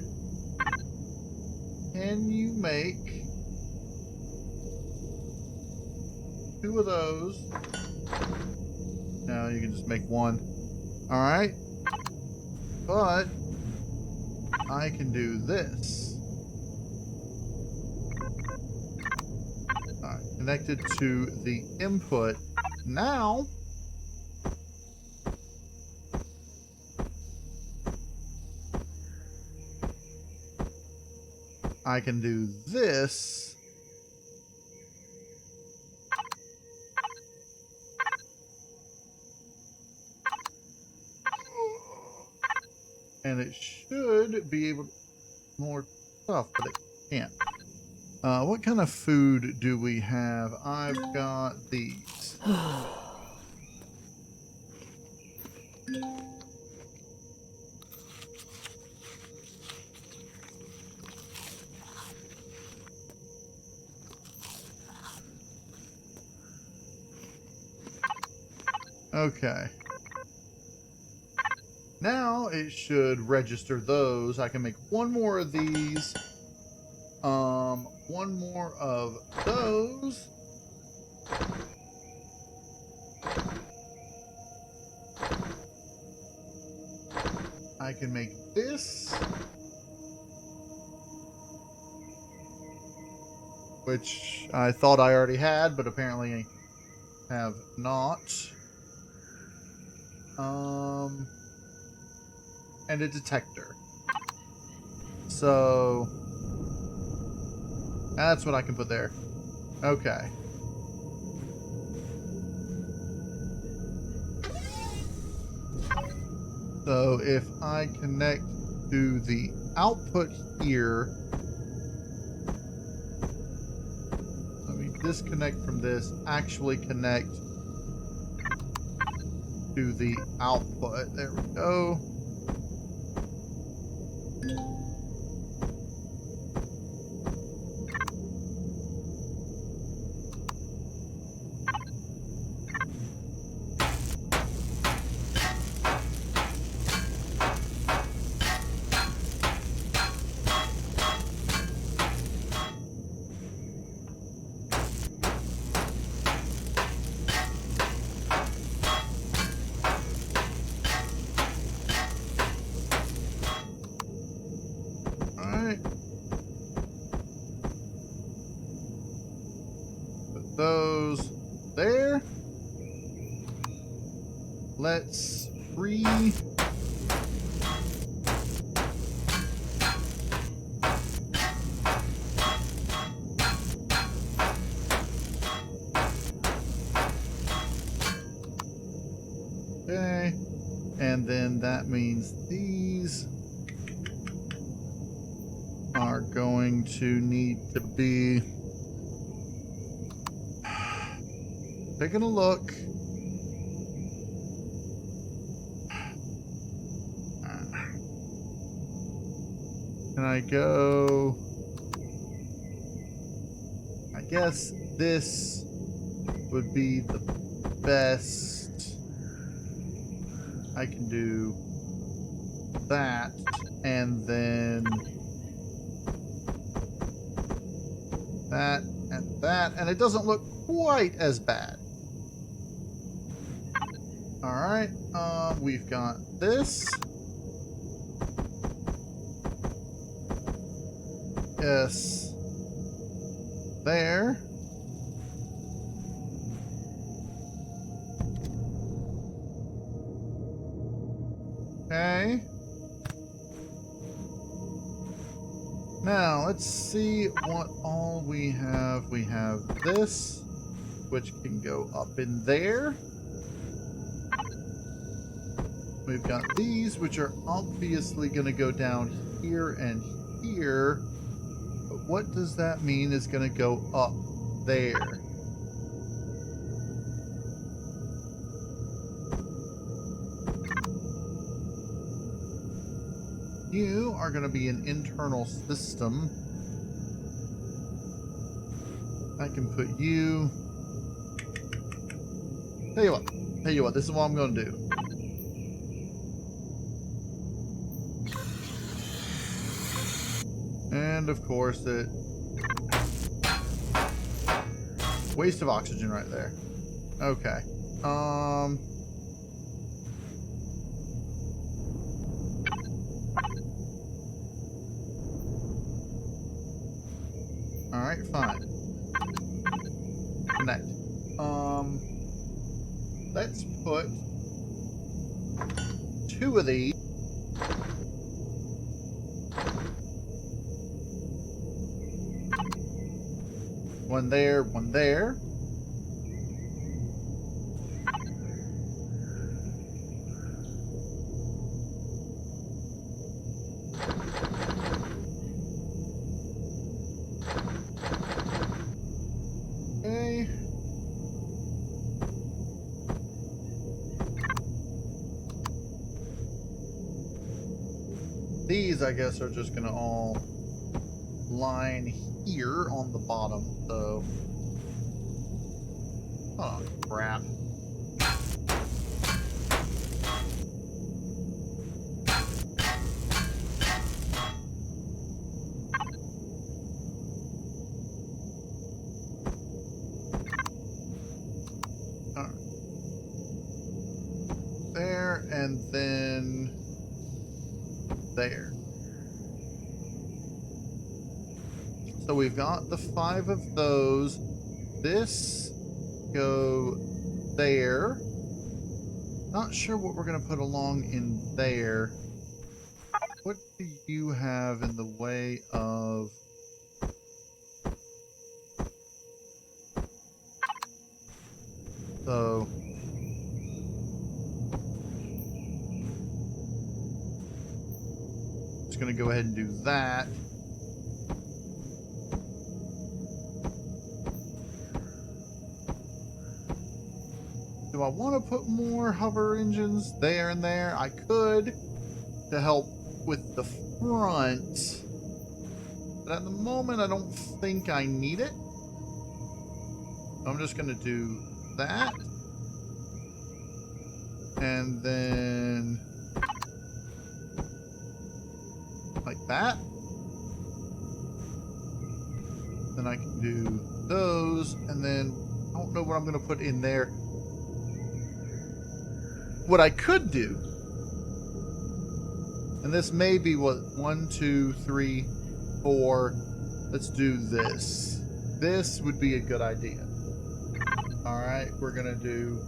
S1: Can you make 2 of those? No, you can just make 1. Alright. But I can do this. Alright, connected to the input. Now I can do this. And it should be able to more stuff, but it can't. What kind of food do we have? I've got these. Okay. Now it should register those. I can make 1 more of these. 1 more of those. I can make this. Which I thought I already had, but apparently I have not. And a detector. So that's what I can put there. Okay. So if I connect to the output here, let me disconnect from this, actually connect to the output. There we go. Those there. Let's free. Okay. And then that means these are going to need to be taking a look. Can I go? I guess this would be the best. I can do that and then that and that, and it doesn't look quite as bad. All right, we've got this. Yes. There. Okay. Now, let's see what all we have. We have this, which can go up in there. We've got these, which are obviously going to go down here and here. But what does that mean is going to go up there? You are going to be an internal system. I can put you... Tell you what, this is what I'm going to do. And of course it... Waste of oxygen right there. Okay. Alright, fine. Connect. Let's put 2 of these. One there, one there. Okay. These, I guess, are just gonna all line here on the bottom, so... Oh, crap. Alright. There, and then... there. So we've got the 5 of those. This go there. Not sure what we're going to put along in there. What do you have in the way of... So... just going to go ahead and do that. Do I want to put more hover engines there and there? I could to help with the front. But at the moment, I don't think I need it. I'm just going to do that. And then... like that. Then I can do those. And then I don't know what I'm going to put in there. What I could do, and this may be what, 1, 2, 3, 4. Let's do this. This would be a good idea. Alright, we're gonna do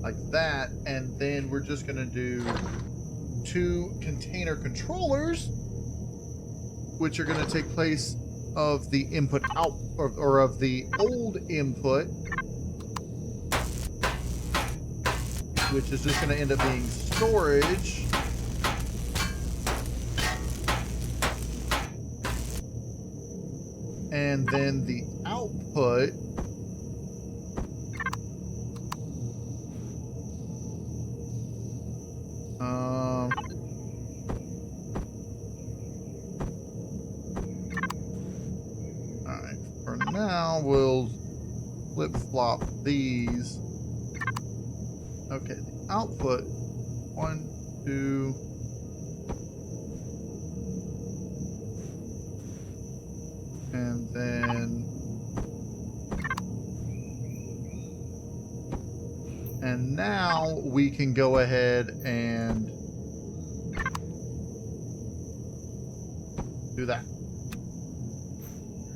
S1: like that, and then we're just gonna do 2 container controllers, which are gonna take place of the input out, or of the old input, which is just going to end up being storage. And then the output alright, for now we'll flip-flop these. Okay, the output, 1, 2, and then, and now we can go ahead and do that.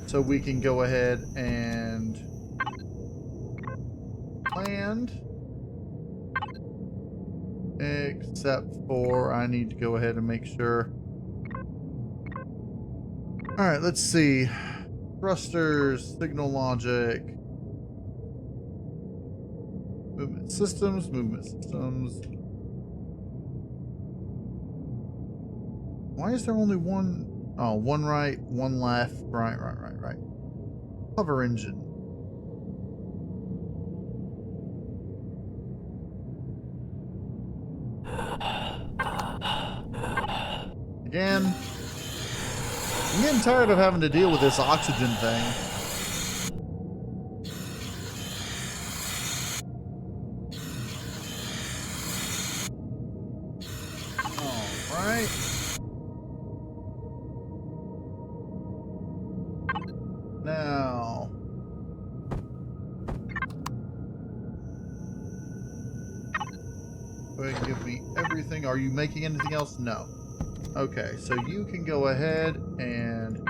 S1: So we can go ahead and land. Except for I need to go ahead and make sure. Alright, let's see. Thrusters, signal logic. Movement systems, movement systems. Why is there only one? Oh, one right, one left. Right. Hover engine. Again, I'm getting tired of having to deal with this oxygen thing. Alright. Go ahead and give me everything. Are you making anything else? No. Okay, so you can go ahead and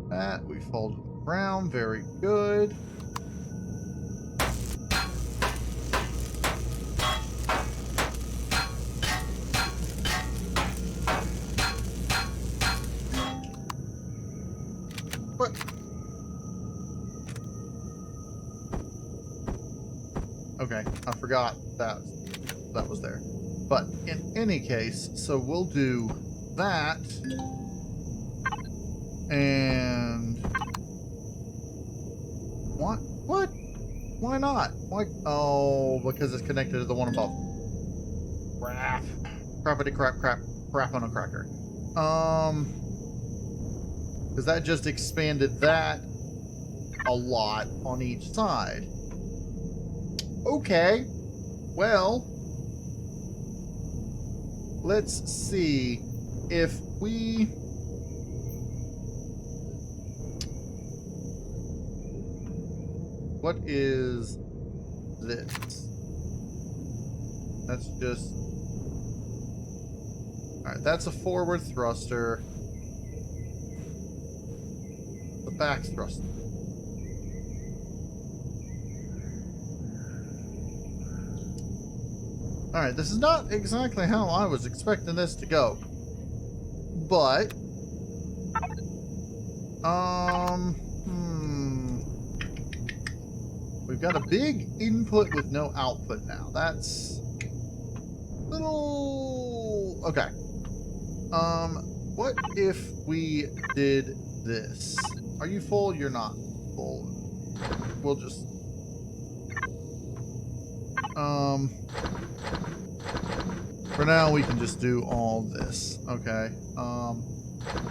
S1: that. We fall to the ground. Very good. What? Okay, I forgot that was there. But in any case, so we'll do that. And what? What? Why not? Why? Oh, because it's connected to the one above. Crap. Crappity crap crap crap on a cracker. Because that just expanded that a lot on each side. Okay. Well, let's see if we... What is this? That's just... Alright, that's a forward thruster. The back thruster. Alright, this is not exactly how I was expecting this to go. But... We've got a big input with no output now. That's... little... Okay. What if we did this? Are you full? You're not full. We'll just... For now, we can just do all this. Okay.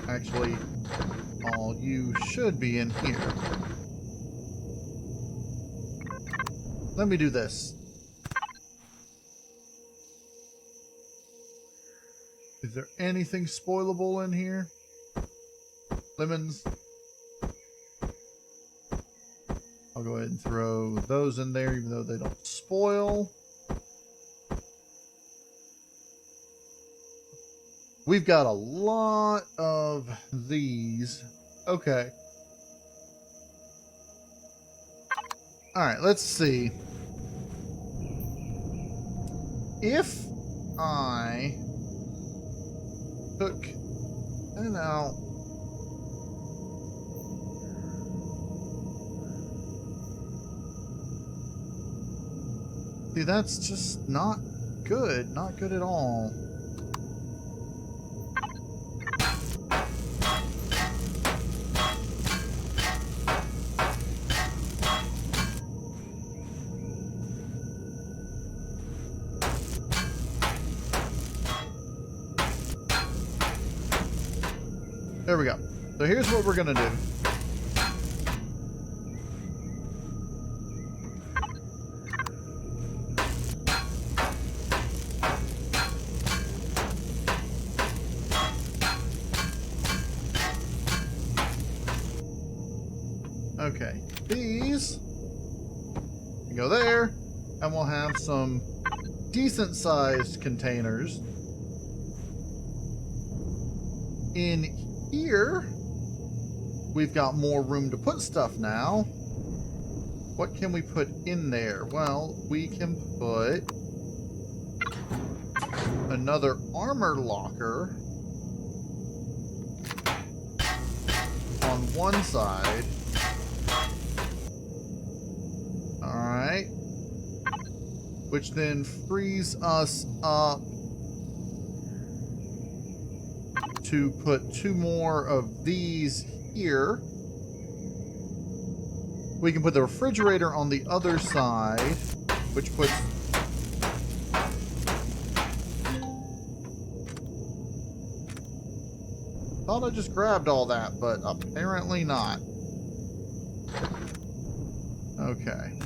S1: Actually, all you should be in here. Let me do this. Is there anything spoilable in here? Lemons. I'll go ahead and throw those in there, even though they don't spoil. We've got a lot of these. Okay. Alright, let's see. If I took and out see, that's just not good. Not good at all. There we go. So here's what we're gonna do. Okay, these can go there, and we'll have some decent sized containers in here. We've got more room to put stuff now. What can we put in there? Well, we can put another armor locker on one side. Alright. Which then frees us up to put two more of these here. We can put the refrigerator on the other side, which puts... Thought I just grabbed all that, but apparently not. Okay.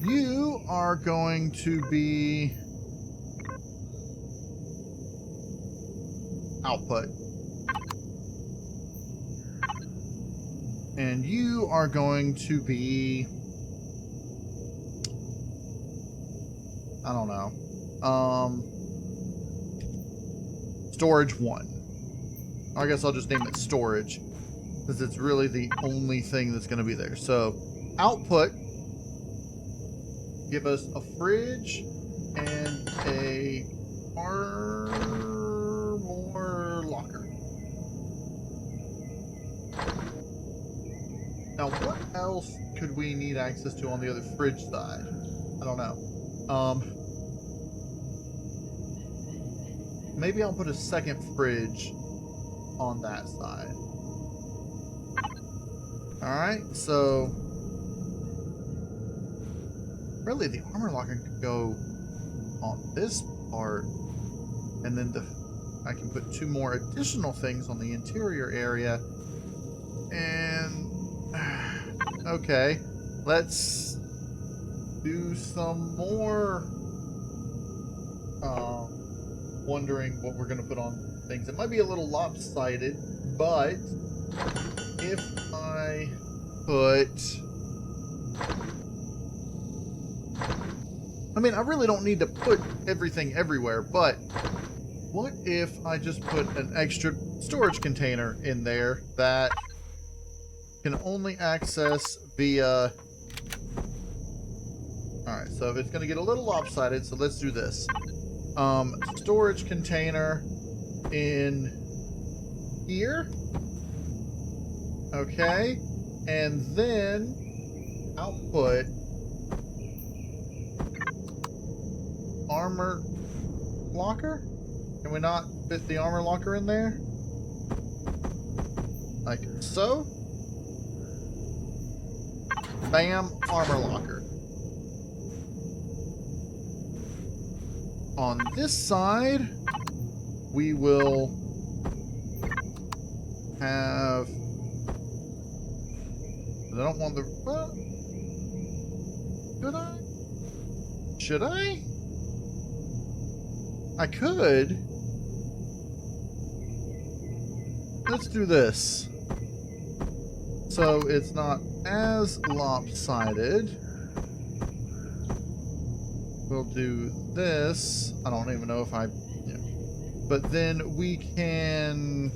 S1: You are going to be... output. And you are going to be I don't know. Storage 1. I guess I'll just name it storage, because it's really the only thing that's going to be there. So, output, give us a fridge and a armor locker. Now, what else could we need access to on the other fridge side? I don't know. Maybe I'll put a second fridge on that side. Alright, so really the armor locker could go on this part, and then I can put 2 more additional things on the interior area. And okay, let's do some more wondering what we're going to put on things. It might be a little lopsided, but if I put... I mean, I really don't need to put everything everywhere, but what if I just put an extra storage container in there that can only access via... Alright, so it's going to get a little lopsided, so let's do this. Storage container in here. Okay. And then output armor locker. Can we not fit the armor locker in there? Like so. Bam, armor locker. On this side, we will have... I don't want the... Well, could I? Should I? I could. Let's do this. So it's not as lopsided. We'll do this. I don't even know if I... Yeah. But then we can...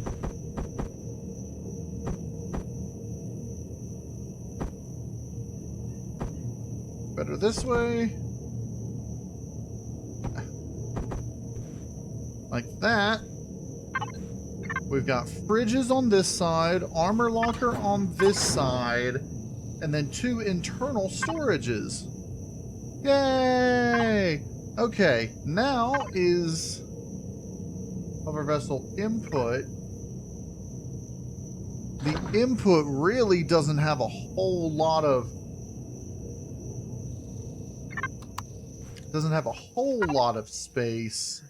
S1: Better this way. Like that. We've got fridges on this side, armor locker on this side, and then 2 internal storages. Yay! Okay, now is hover vessel input. The input really doesn't have a whole lot of space.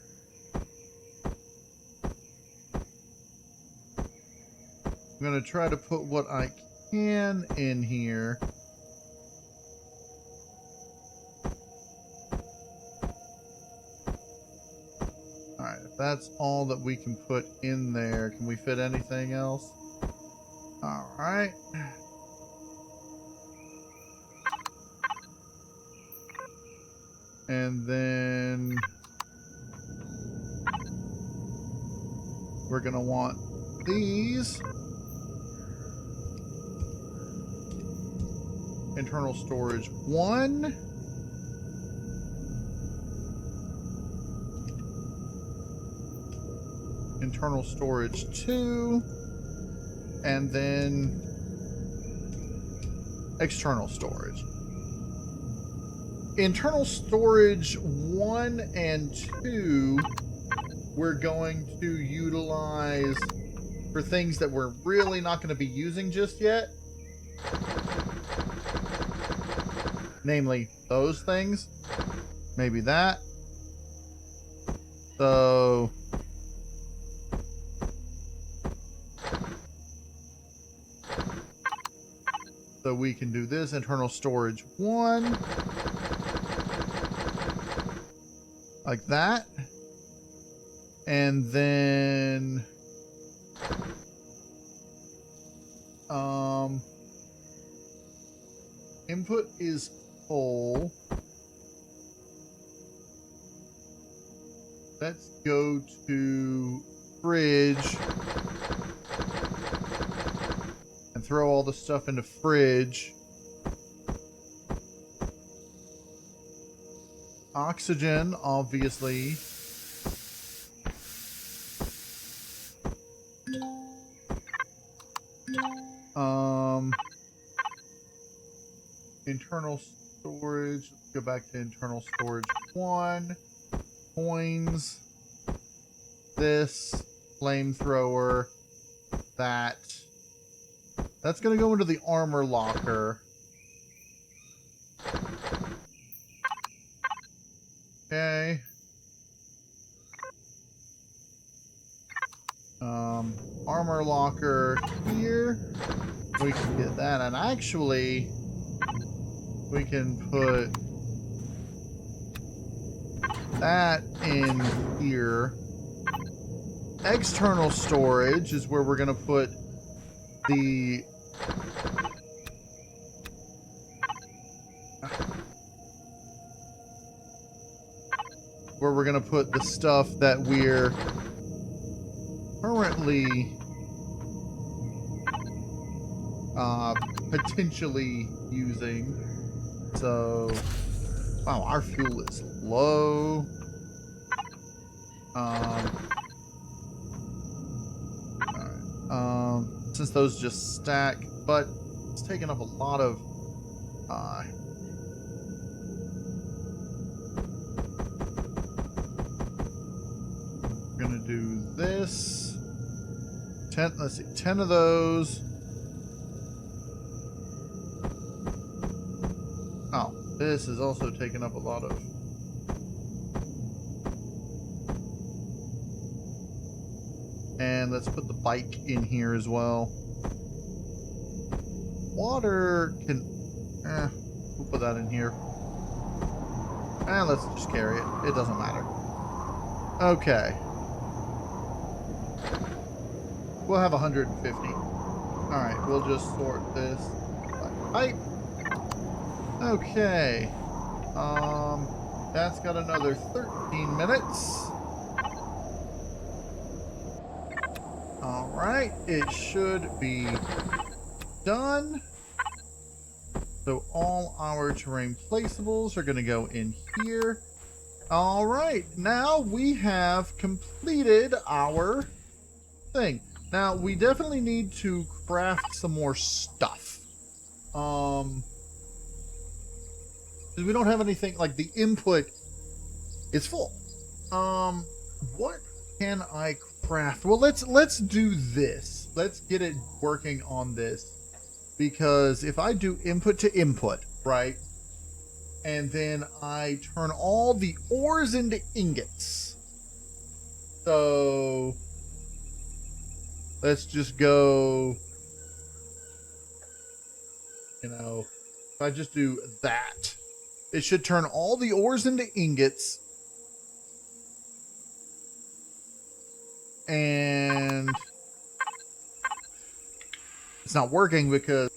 S1: I'm gonna try to put what I can in here. Alright, if that's all that we can put in there, can we fit anything else? Alright. And then we're gonna want these. Internal storage 1. Internal storage 2. And then external storage. Internal storage 1 and 2 we're going to utilize for things that we're really not going to be using just yet. Namely, those things. Maybe that. So... So we can do this. Internal storage 1. Like that. And then... input is full. Let's go to fridge and throw all the stuff into fridge. Oxygen, obviously. Internal storage. Let's go back to internal storage 1. Coins. This. Flamethrower. That. That's going to go into the armor locker. Okay. Armor locker here. We can get that. And actually, we can put that in here. External storage is where we're going to put the... where we're going to put the stuff that we're currently potentially using. So, wow, our fuel is low. Since those just stack, but it's taking up a lot of we're gonna do this 10. Let's see, 10 of those. Oh, this is also taking up a lot of. And let's put the bike in here as well. Water can... we'll put that in here. And let's just carry it. It doesn't matter. Okay. We'll have 150. Alright, we'll just sort this by pipe. Okay. That's got another 13 minutes. Alright, it should be done. So all our terrain placeables are going to go in here. Alright, now we have completed our thing. Now, we definitely need to craft some more stuff. Because we don't have anything, like the input is full. What can I craft? Well, let's do this. Let's get it working on this, because if I do input to input, right, and then I turn all the ores into ingots, so let's just go, you know, if I just do that, it should turn all the ores into ingots. And it's not working because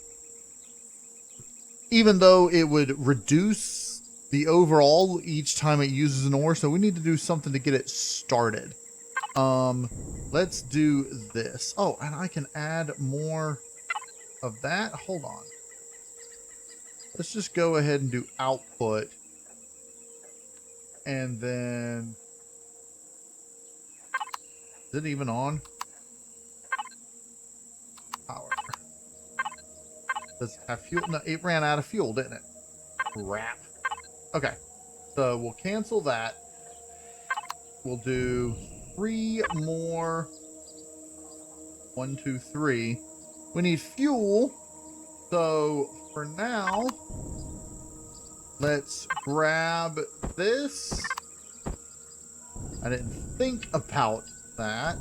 S1: even though it would reduce the overall each time it uses an ore, so we need to do something to get it started. Let's do this. Oh, and I can add more of that. Hold on. Let's just go ahead and do output. And then... is it even on? Power. Does it have fuel? No, it ran out of fuel, didn't it? Crap. Okay. So we'll cancel that. We'll do 3 more. 1, 2, 3. We need fuel. So for now, let's grab this. I didn't think about that.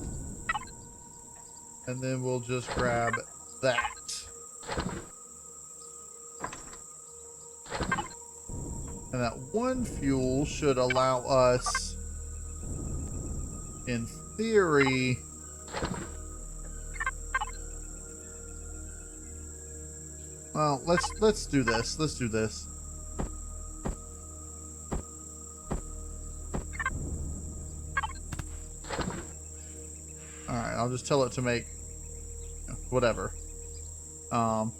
S1: And then we'll just grab that. And that one fuel should allow us, in theory, well, let's do this. Let's do this. Alright, I'll just tell it to make whatever. Alright,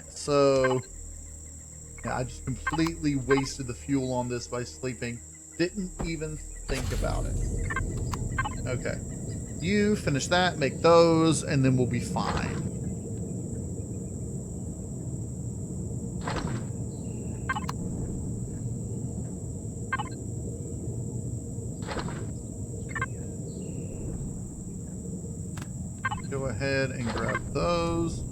S1: so yeah, I just completely wasted the fuel on this by sleeping. Didn't even think about it. Okay. You finish that, make those, and then we'll be fine. Go ahead and grab those.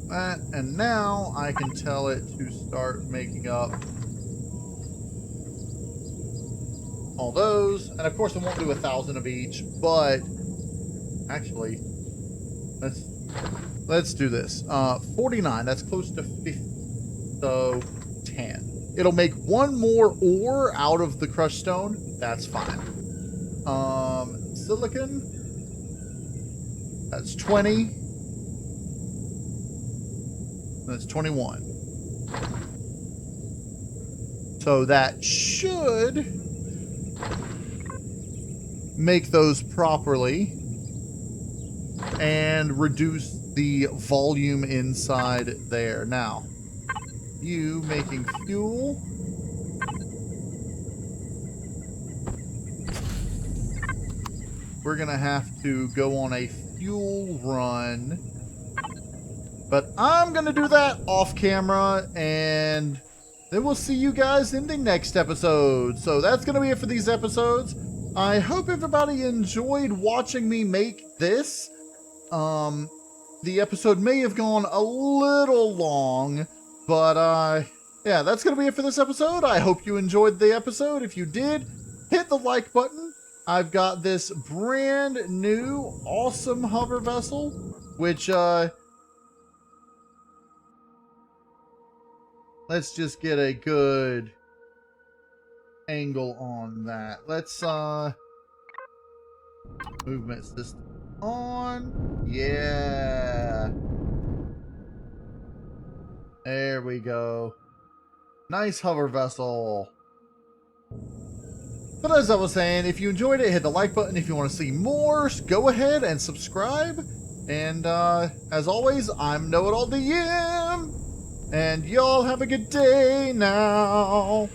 S1: That, and now I can tell it to start making up all those. And of course I won't do 1,000 of each, but actually let's do this. 49, that's close to 50, so 10. It'll make one more ore out of the crushed stone. That's fine. Silicon, that's 20. That's 21. So that should make those properly and reduce the volume inside there. Now, you making fuel. We're going to have to go on a fuel run. But I'm going to do that off camera, and then we'll see you guys in the next episode. So that's going to be it for these episodes. I hope everybody enjoyed watching me make this. The episode may have gone a little long, but yeah, that's going to be it for this episode. I hope you enjoyed the episode. If you did, hit the like button. I've got this brand new awesome hover vessel, which let's just get a good angle on that. Let's movement system on. Yeah. There we go. Nice hover vessel. But as I was saying, if you enjoyed it, hit the like button. If you want to see more, go ahead and subscribe. And as always, I'm KnowItAllDM. And y'all have a good day now.